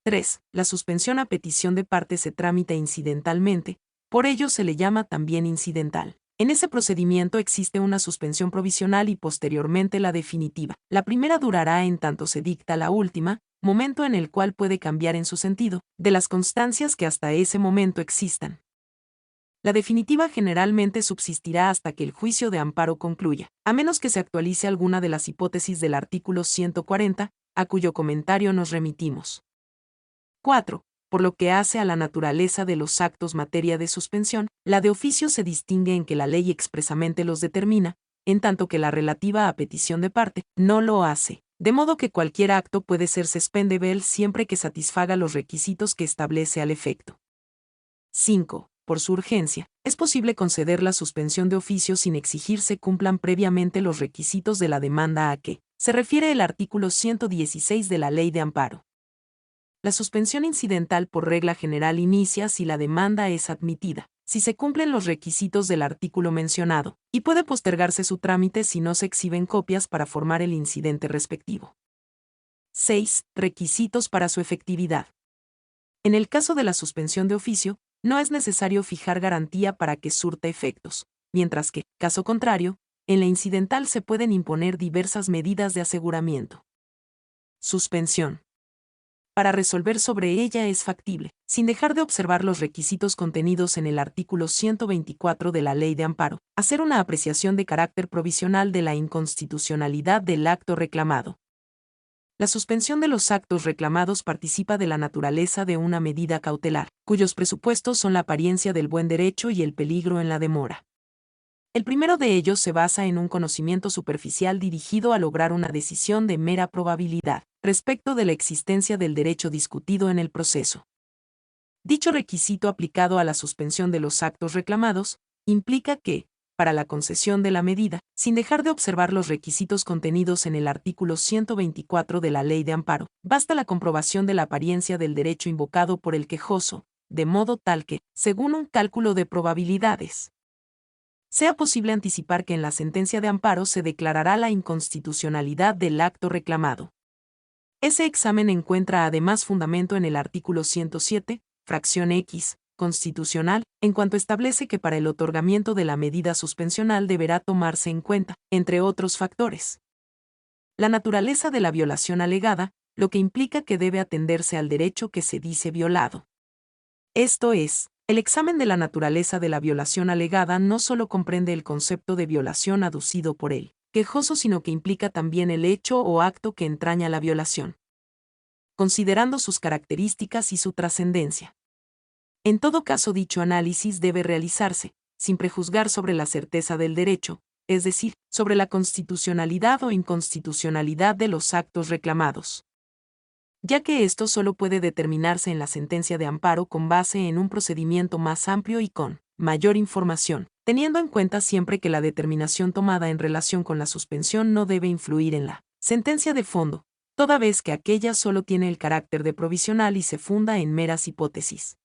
3. La suspensión a petición de parte se tramita incidentalmente, por ello se le llama también incidental. En ese procedimiento existe una suspensión provisional y posteriormente la definitiva. La primera durará en tanto se dicta la última, momento en el cual puede cambiar en su sentido, de las constancias que hasta ese momento existan. La definitiva generalmente subsistirá hasta que el juicio de amparo concluya, a menos que se actualice alguna de las hipótesis del artículo 140, a cuyo comentario nos remitimos. 4. Por lo que hace a la naturaleza de los actos materia de suspensión, la de oficio se distingue en que la ley expresamente los determina, en tanto que la relativa a petición de parte no lo hace, de modo que cualquier acto puede ser suspendable siempre que satisfaga los requisitos que establece al efecto. 5. Por su urgencia, es posible conceder la suspensión de oficio sin exigir se cumplan previamente los requisitos de la demanda a que se refiere el artículo 116 de la Ley de Amparo. La suspensión incidental por regla general inicia si la demanda es admitida, si se cumplen los requisitos del artículo mencionado, y puede postergarse su trámite si no se exhiben copias para formar el incidente respectivo. 6. Requisitos para su efectividad. En el caso de la suspensión de oficio, no es necesario fijar garantía para que surta efectos, mientras que, caso contrario, en la incidental se pueden imponer diversas medidas de aseguramiento. Suspensión. Para resolver sobre ella es factible, sin dejar de observar los requisitos contenidos en el artículo 124 de la Ley de Amparo, hacer una apreciación de carácter provisional de la inconstitucionalidad del acto reclamado. La suspensión de los actos reclamados participa de la naturaleza de una medida cautelar, cuyos presupuestos son la apariencia del buen derecho y el peligro en la demora. El primero de ellos se basa en un conocimiento superficial dirigido a lograr una decisión de mera probabilidad respecto de la existencia del derecho discutido en el proceso. Dicho requisito aplicado a la suspensión de los actos reclamados implica que, para la concesión de la medida, sin dejar de observar los requisitos contenidos en el artículo 124 de la Ley de Amparo, basta la comprobación de la apariencia del derecho invocado por el quejoso, de modo tal que, según un cálculo de probabilidades, sea posible anticipar que en la sentencia de amparo se declarará la inconstitucionalidad del acto reclamado. Ese examen encuentra además fundamento en el artículo 107, fracción X, constitucional, en cuanto establece que para el otorgamiento de la medida suspensional deberá tomarse en cuenta, entre otros factores, la naturaleza de la violación alegada, lo que implica que debe atenderse al derecho que se dice violado. Esto es, el examen de la naturaleza de la violación alegada no solo comprende el concepto de violación aducido por el quejoso, sino que implica también el hecho o acto que entraña la violación, considerando sus características y su trascendencia. En todo caso, dicho análisis debe realizarse, sin prejuzgar sobre la certeza del derecho, es decir, sobre la constitucionalidad o inconstitucionalidad de los actos reclamados, ya que esto solo puede determinarse en la sentencia de amparo con base en un procedimiento más amplio y con mayor información, teniendo en cuenta siempre que la determinación tomada en relación con la suspensión no debe influir en la sentencia de fondo, toda vez que aquella solo tiene el carácter de provisional y se funda en meras hipótesis,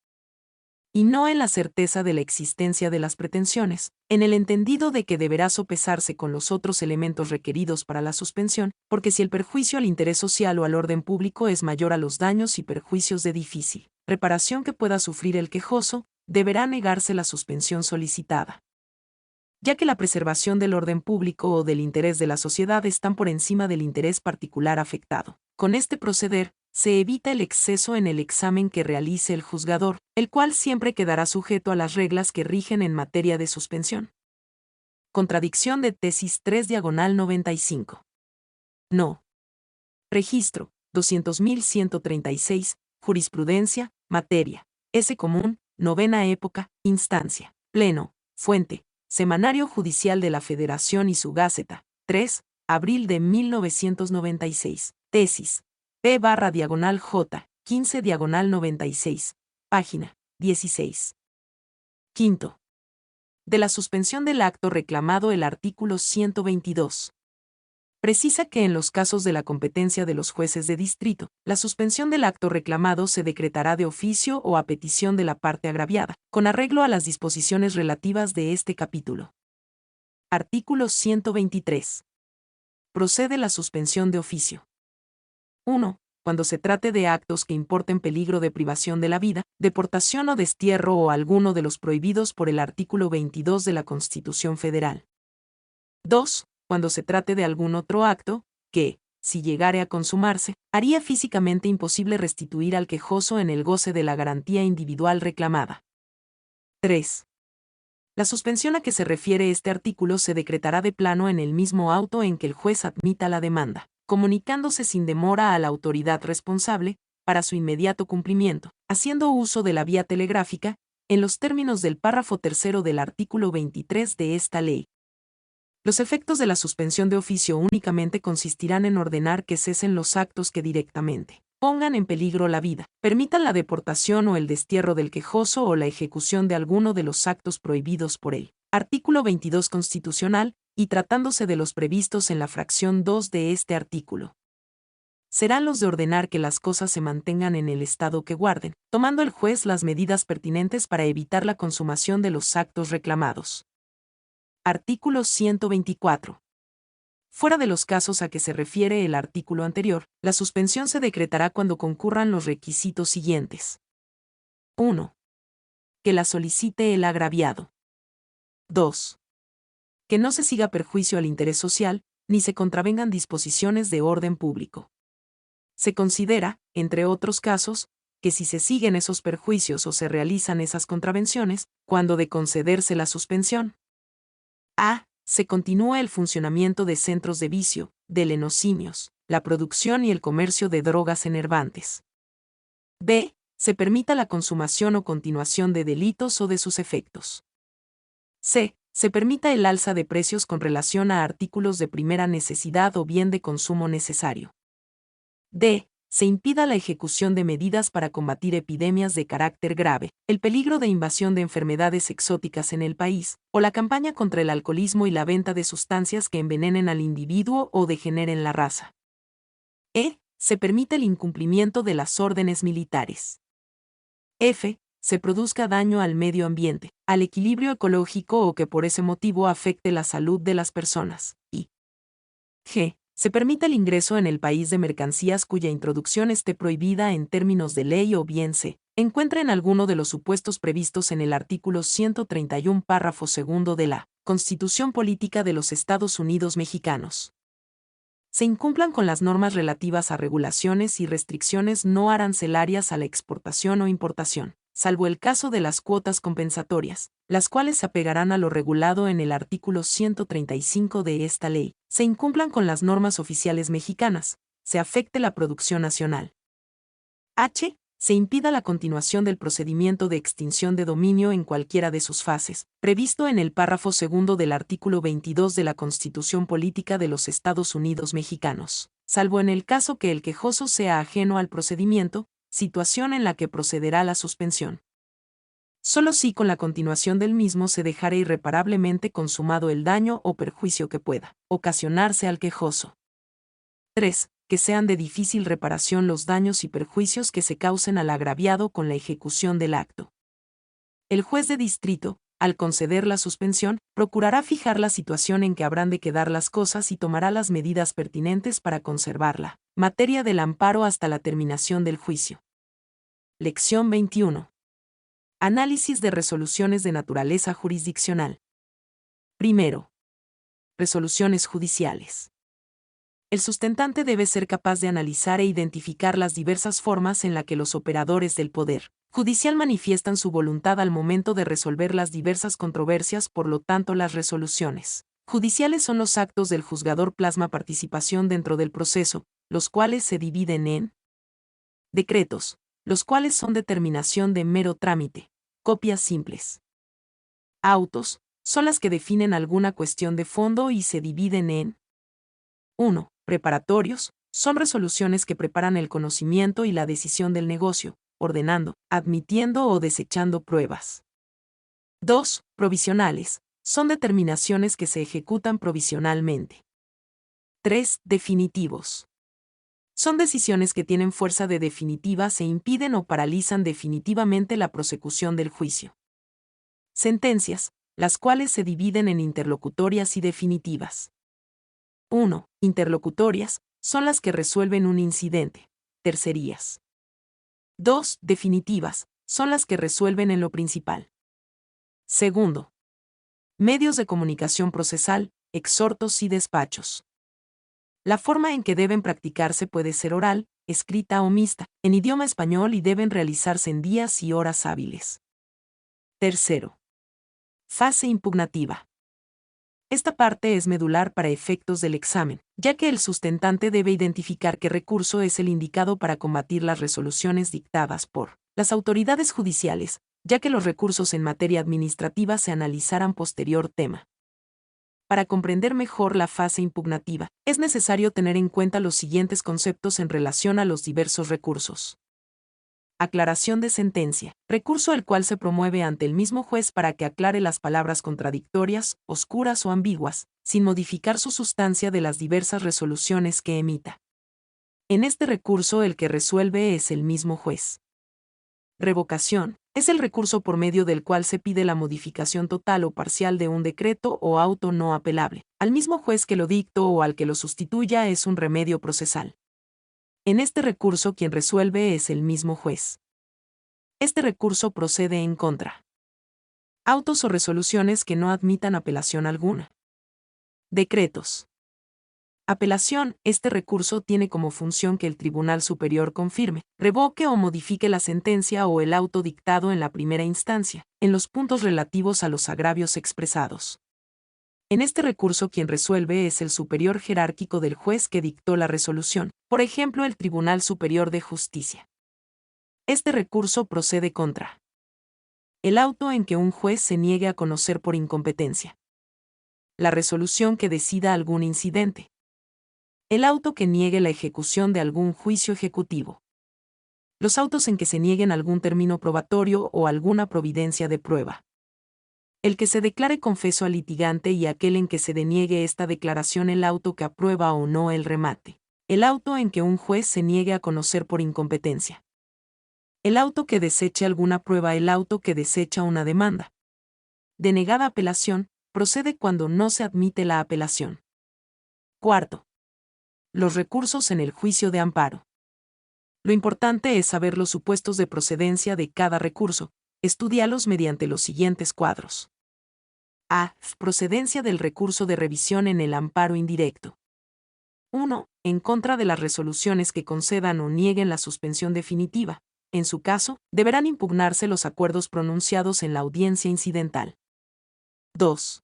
y no en la certeza de la existencia de las pretensiones, en el entendido de que deberá sopesarse con los otros elementos requeridos para la suspensión, porque si el perjuicio al interés social o al orden público es mayor a los daños y perjuicios de difícil reparación que pueda sufrir el quejoso, deberá negarse la suspensión solicitada, ya que la preservación del orden público o del interés de la sociedad están por encima del interés particular afectado. Con este proceder, se evita el exceso en el examen que realice el juzgador, el cual siempre quedará sujeto a las reglas que rigen en materia de suspensión. Contradicción de tesis 3/95. No. Registro, 200.136, jurisprudencia, materia, S. común, novena época, instancia, pleno, fuente, Semanario Judicial de la Federación y su Gaceta, 3, abril de 1996, tesis, P/J, 15/96, página 16. Quinto. De la suspensión del acto reclamado el artículo 122. precisa que en los casos de la competencia de los jueces de distrito, la suspensión del acto reclamado se decretará de oficio o a petición de la parte agraviada, con arreglo a las disposiciones relativas de este capítulo. Artículo 123. Procede la suspensión de oficio. 1. Cuando se trate de actos que importen peligro de privación de la vida, deportación o destierro o alguno de los prohibidos por el artículo 22 de la Constitución Federal. 2. Cuando se trate de algún otro acto, que, si llegare a consumarse, haría físicamente imposible restituir al quejoso en el goce de la garantía individual reclamada. 3. La suspensión a que se refiere este artículo se decretará de plano en el mismo auto en que el juez admita la demanda, comunicándose sin demora a la autoridad responsable, para su inmediato cumplimiento, haciendo uso de la vía telegráfica, en los términos del párrafo tercero del artículo 23 de esta ley. Los efectos de la suspensión de oficio únicamente consistirán en ordenar que cesen los actos que directamente pongan en peligro la vida, permitan la deportación o el destierro del quejoso o la ejecución de alguno de los actos prohibidos por él. Artículo 22 constitucional, y tratándose de los previstos en la fracción 2 de este artículo. Serán los de ordenar que las cosas se mantengan en el estado que guarden, tomando el juez las medidas pertinentes para evitar la consumación de los actos reclamados. Artículo 124. Fuera de los casos a que se refiere el artículo anterior, la suspensión se decretará cuando concurran los requisitos siguientes. 1. Que la solicite el agraviado. 2. Que no se siga perjuicio al interés social, ni se contravengan disposiciones de orden público. Se considera, entre otros casos, que si se siguen esos perjuicios o se realizan esas contravenciones, cuando de concederse la suspensión. A. Se continúa el funcionamiento de centros de vicio, de lenocimios, la producción y el comercio de drogas enervantes. B. Se permita la consumación o continuación de delitos o de sus efectos. C. Se permita el alza de precios con relación a artículos de primera necesidad o bien de consumo necesario. D. Se impida la ejecución de medidas para combatir epidemias de carácter grave, el peligro de invasión de enfermedades exóticas en el país, o la campaña contra el alcoholismo y la venta de sustancias que envenenen al individuo o degeneren la raza. E. Se permite el incumplimiento de las órdenes militares. F. Se produzca daño al medio ambiente, al equilibrio ecológico o que por ese motivo afecte la salud de las personas. Y G. Se permite el ingreso en el país de mercancías cuya introducción esté prohibida en términos de ley o bien se encuentre en alguno de los supuestos previstos en el artículo 131 párrafo segundo de la Constitución Política de los Estados Unidos Mexicanos. Se incumplan con las normas relativas a regulaciones y restricciones no arancelarias a la exportación o importación, salvo el caso de las cuotas compensatorias, las cuales se apegarán a lo regulado en el artículo 135 de esta ley, se incumplan con las normas oficiales mexicanas, se afecte la producción nacional. H. Se impida la continuación del procedimiento de extinción de dominio en cualquiera de sus fases, previsto en el párrafo segundo del artículo 22 de la Constitución Política de los Estados Unidos Mexicanos, salvo en el caso que el quejoso sea ajeno al procedimiento, situación en la que procederá la suspensión. Solo si con la continuación del mismo se dejare irreparablemente consumado el daño o perjuicio que pueda ocasionarse al quejoso. 3. Que sean de difícil reparación los daños y perjuicios que se causen al agraviado con la ejecución del acto. El juez de distrito, al conceder la suspensión, procurará fijar la situación en que habrán de quedar las cosas y tomará las medidas pertinentes para conservarla. Materia del amparo hasta la terminación del juicio. Lección 21. Análisis de resoluciones de naturaleza jurisdiccional. Primero. Resoluciones judiciales. El sustentante debe ser capaz de analizar e identificar las diversas formas en las que los operadores del poder judicial manifiestan su voluntad al momento de resolver las diversas controversias. Por lo tanto, las resoluciones judiciales son los actos del juzgador plasma participación dentro del proceso, los cuales se dividen en decretos, los cuales son determinación de mero trámite, copias simples. Autos, son las que definen alguna cuestión de fondo y se dividen en 1. Preparatorios, son resoluciones que preparan el conocimiento y la decisión del negocio, ordenando, admitiendo o desechando pruebas. 2. Provisionales, son determinaciones que se ejecutan provisionalmente. 3. Definitivos. Son decisiones que tienen fuerza de definitivas e impiden o paralizan definitivamente la prosecución del juicio. Sentencias, las cuales se dividen en interlocutorias y definitivas. 1. Interlocutorias, son las que resuelven un incidente, tercerías. 2. Definitivas, son las que resuelven en lo principal. Segundo. Medios de comunicación procesal, exhortos y despachos. La forma en que deben practicarse puede ser oral, escrita o mixta, en idioma español y deben realizarse en días y horas hábiles. Tercero. Fase impugnativa. Esta parte es medular para efectos del examen, ya que el sustentante debe identificar qué recurso es el indicado para combatir las resoluciones dictadas por las autoridades judiciales, ya que los recursos en materia administrativa se analizarán posterior tema. Para comprender mejor la fase impugnativa, es necesario tener en cuenta los siguientes conceptos en relación a los diversos recursos. Aclaración de sentencia. Recurso el cual se promueve ante el mismo juez para que aclare las palabras contradictorias, oscuras o ambiguas, sin modificar su sustancia de las diversas resoluciones que emita. En este recurso el que resuelve es el mismo juez. Revocación. Es el recurso por medio del cual se pide la modificación total o parcial de un decreto o auto no apelable. Al mismo juez que lo dictó o al que lo sustituya es un remedio procesal. En este recurso quien resuelve es el mismo juez. Este recurso procede en contra. Autos o resoluciones que no admitan apelación alguna. Decretos. Apelación. Este recurso tiene como función que el Tribunal Superior confirme, revoque o modifique la sentencia o el auto dictado en la primera instancia, en los puntos relativos a los agravios expresados. En este recurso quien resuelve es el superior jerárquico del juez que dictó la resolución, por ejemplo el Tribunal Superior de Justicia. Este recurso procede contra el auto en que un juez se niegue a conocer por incompetencia. La resolución que decida algún incidente. El auto que niegue la ejecución de algún juicio ejecutivo. Los autos en que se nieguen algún término probatorio o alguna providencia de prueba. El que se declare confeso al litigante y aquel en que se deniegue esta declaración el auto que aprueba o no el remate. El auto en que un juez se niegue a conocer por incompetencia. El auto que deseche alguna prueba. El auto que desecha una demanda. Denegada apelación, procede cuando no se admite la apelación. Cuarto. Los recursos en el juicio de amparo. Lo importante es saber los supuestos de procedencia de cada recurso, estudialos mediante los siguientes cuadros. A. Procedencia del recurso de revisión en el amparo indirecto. 1. En contra de las resoluciones que concedan o nieguen la suspensión definitiva. En su caso, deberán impugnarse los acuerdos pronunciados en la audiencia incidental. 2.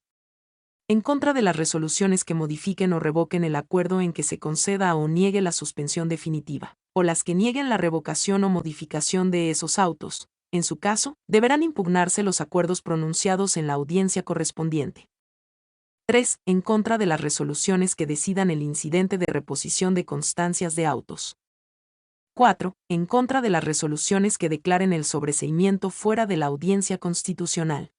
En contra de las resoluciones que modifiquen o revoquen el acuerdo en que se conceda o niegue la suspensión definitiva, o las que nieguen la revocación o modificación de esos autos. En su caso, deberán impugnarse los acuerdos pronunciados en la audiencia correspondiente. 3. En contra de las resoluciones que decidan el incidente de reposición de constancias de autos. 4. En contra de las resoluciones que declaren el sobreseimiento fuera de la audiencia constitucional.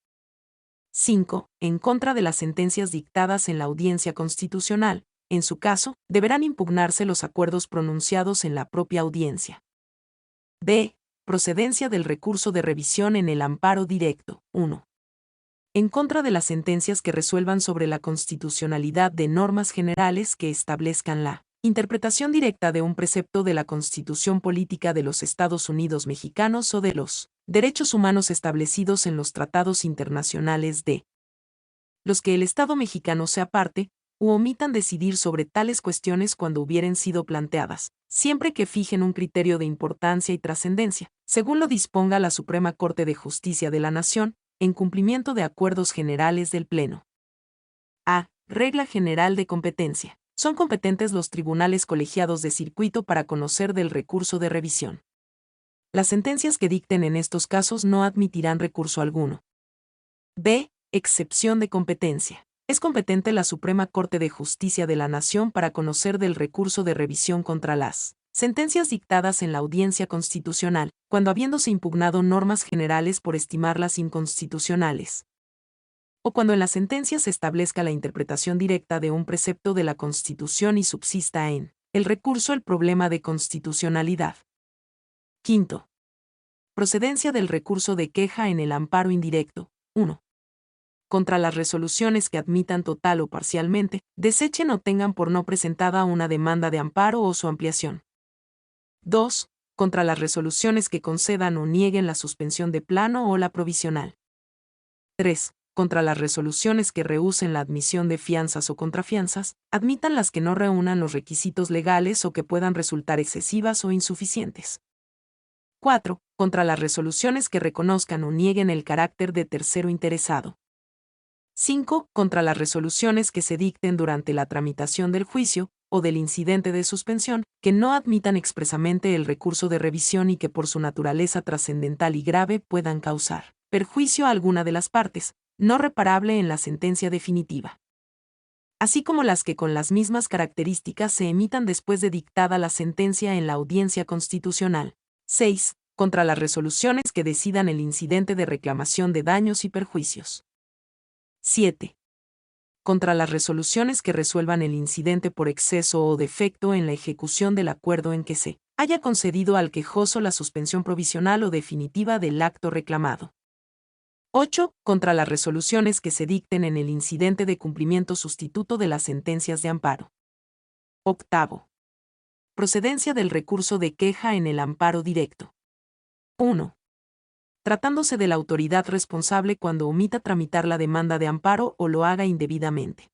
5. En contra de las sentencias dictadas en la audiencia constitucional. En su caso, deberán impugnarse los acuerdos pronunciados en la propia audiencia. B. Procedencia del recurso de revisión en el amparo directo. 1. En contra de las sentencias que resuelvan sobre la constitucionalidad de normas generales que establezcan la interpretación directa de un precepto de la Constitución Política de los Estados Unidos Mexicanos o de los derechos humanos establecidos en los tratados internacionales de los que el Estado mexicano sea parte, u omitan decidir sobre tales cuestiones cuando hubieren sido planteadas, siempre que fijen un criterio de importancia y trascendencia, según lo disponga la Suprema Corte de Justicia de la Nación, en cumplimiento de acuerdos generales del Pleno. A. Regla general de competencia. Son competentes los tribunales colegiados de circuito para conocer del recurso de revisión. Las sentencias que dicten en estos casos no admitirán recurso alguno. B. Excepción de competencia. Es competente la Suprema Corte de Justicia de la Nación para conocer del recurso de revisión contra las sentencias dictadas en la audiencia constitucional, cuando habiéndose impugnado normas generales por estimarlas inconstitucionales. o cuando en la sentencia se establezca la interpretación directa de un precepto de la Constitución y subsista en el recurso el problema de constitucionalidad. Quinto. Procedencia del recurso de queja en el amparo indirecto. 1. Contra las resoluciones que admitan total o parcialmente, desechen o tengan por no presentada una demanda de amparo o su ampliación. 2. Contra las resoluciones que concedan o nieguen la suspensión de plano o la provisional. 3. Contra las resoluciones que rehúsen la admisión de fianzas o contrafianzas, admitan las que no reúnan los requisitos legales o que puedan resultar excesivas o insuficientes. 4. Contra las resoluciones que reconozcan o nieguen el carácter de tercero interesado. 5. Contra las resoluciones que se dicten durante la tramitación del juicio o del incidente de suspensión, que no admitan expresamente el recurso de revisión y que por su naturaleza trascendental y grave puedan causar perjuicio a alguna de las partes, no reparable en la sentencia definitiva. Así como las que con las mismas características se emitan después de dictada la sentencia en la audiencia constitucional. 6. Contra las resoluciones que decidan el incidente de reclamación de daños y perjuicios. 7. Contra las resoluciones que resuelvan el incidente por exceso o defecto en la ejecución del acuerdo en que se haya concedido al quejoso la suspensión provisional o definitiva del acto reclamado. 8. Contra las resoluciones que se dicten en el incidente de cumplimiento sustituto de las sentencias de amparo. 8. Procedencia del recurso de queja en el amparo directo. 1. Tratándose de la autoridad responsable cuando omita tramitar la demanda de amparo o lo haga indebidamente.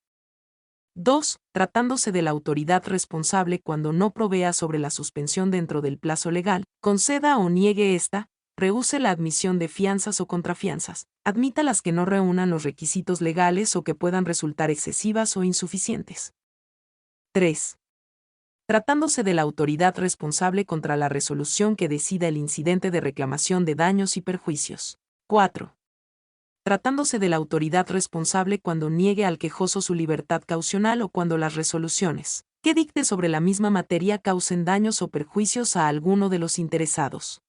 2. Tratándose de la autoridad responsable cuando no provea sobre la suspensión dentro del plazo legal, conceda o niegue esta, rehúse la admisión de fianzas o contrafianzas, admita las que no reúnan los requisitos legales o que puedan resultar excesivas o insuficientes. 3. Tratándose de la autoridad responsable contra la resolución que decida el incidente de reclamación de daños y perjuicios. 4. Tratándose de la autoridad responsable cuando niegue al quejoso su libertad caucional o cuando las resoluciones que dicte sobre la misma materia causen daños o perjuicios a alguno de los interesados.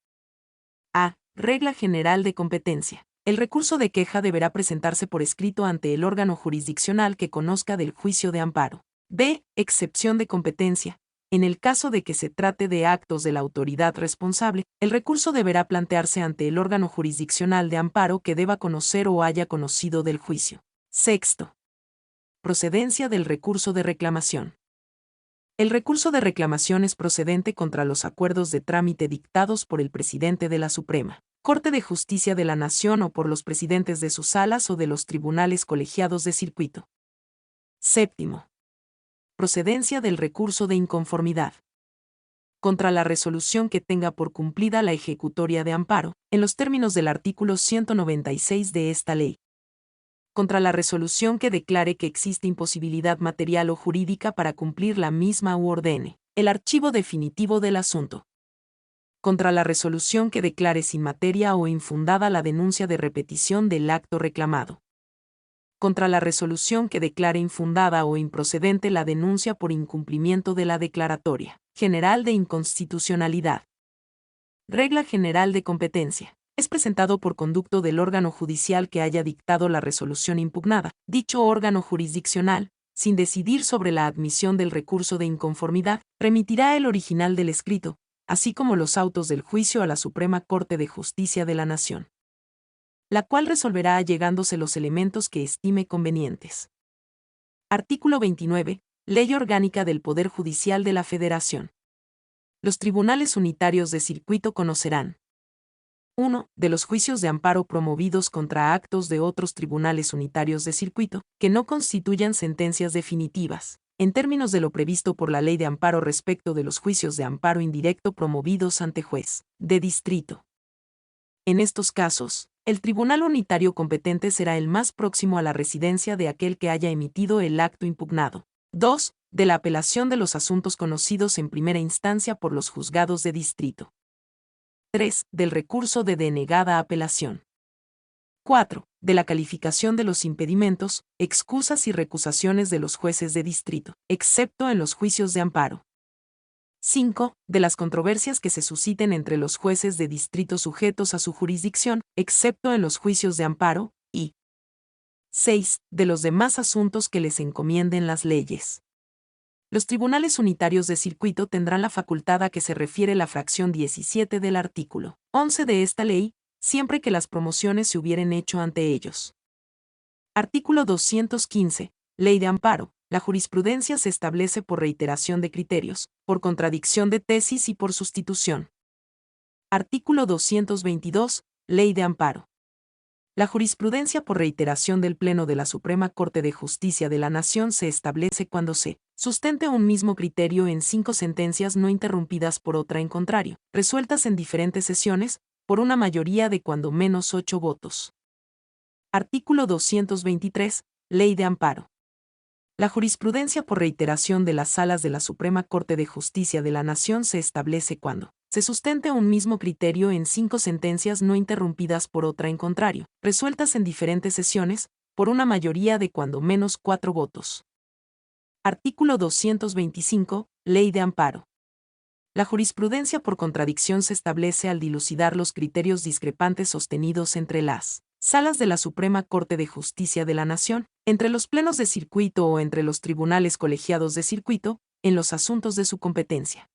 A. Regla general de competencia. El recurso de queja deberá presentarse por escrito ante el órgano jurisdiccional que conozca del juicio de amparo. B. Excepción de competencia. En el caso de que se trate de actos de la autoridad responsable, el recurso deberá plantearse ante el órgano jurisdiccional de amparo que deba conocer o haya conocido del juicio. Sexto. Procedencia del recurso de reclamación. El recurso de reclamación es procedente contra los acuerdos de trámite dictados por el presidente de la Suprema Corte de Justicia de la Nación o por los presidentes de sus salas o de los tribunales colegiados de circuito. Séptimo. Procedencia del recurso de inconformidad. Contra la resolución que tenga por cumplida la ejecutoria de amparo, en los términos del artículo 196 de esta ley. Contra la resolución que declare que existe imposibilidad material o jurídica para cumplir la misma u ordene el archivo definitivo del asunto. Contra la resolución que declare sin materia o infundada la denuncia de repetición del acto reclamado. Contra la resolución que declare infundada o improcedente la denuncia por incumplimiento de la declaratoria general de inconstitucionalidad. Regla general de competencia. Es presentado por conducto del órgano judicial que haya dictado la resolución impugnada, dicho órgano jurisdiccional, sin decidir sobre la admisión del recurso de inconformidad, remitirá el original del escrito, así como los autos del juicio a la Suprema Corte de Justicia de la Nación, la cual resolverá allegándose los elementos que estime convenientes. Artículo 29. Ley Orgánica del Poder Judicial de la Federación. Los tribunales unitarios de circuito conocerán: 1. De los juicios de amparo promovidos contra actos de otros tribunales unitarios de circuito, que no constituyan sentencias definitivas, en términos de lo previsto por la Ley de Amparo respecto de los juicios de amparo indirecto promovidos ante juez de distrito. En estos casos, el tribunal unitario competente será el más próximo a la residencia de aquel que haya emitido el acto impugnado. 2. De la apelación de los asuntos conocidos en primera instancia por los juzgados de distrito. 3. Del recurso de denegada apelación. 4. De la calificación de los impedimentos, excusas y recusaciones de los jueces de distrito, excepto en los juicios de amparo. 5. De las controversias que se susciten entre los jueces de distrito sujetos a su jurisdicción, excepto en los juicios de amparo, y 6. De los demás asuntos que les encomienden las leyes. Los tribunales unitarios de circuito tendrán la facultad a que se refiere la fracción 17 del artículo 11 de esta ley, siempre que las promociones se hubieren hecho ante ellos. Artículo 215. Ley de amparo. La jurisprudencia se establece por reiteración de criterios, por contradicción de tesis y por sustitución. Artículo 222. Ley de amparo. La jurisprudencia por reiteración del Pleno de la Suprema Corte de Justicia de la Nación se establece cuando se sustente un mismo criterio en 5 sentencias no interrumpidas por otra en contrario, resueltas en diferentes sesiones, por una mayoría de cuando menos 8 votos. Artículo 223. Ley de amparo. La jurisprudencia por reiteración de las salas de la Suprema Corte de Justicia de la Nación se establece cuando se sustente un mismo criterio en 5 sentencias no interrumpidas por otra en contrario, resueltas en diferentes sesiones, por una mayoría de cuando menos 4 votos. Artículo 225. Ley de amparo. La jurisprudencia por contradicción se establece al dilucidar los criterios discrepantes sostenidos entre las salas de la Suprema Corte de Justicia de la Nación, entre los plenos de circuito o entre los tribunales colegiados de circuito, en los asuntos de su competencia.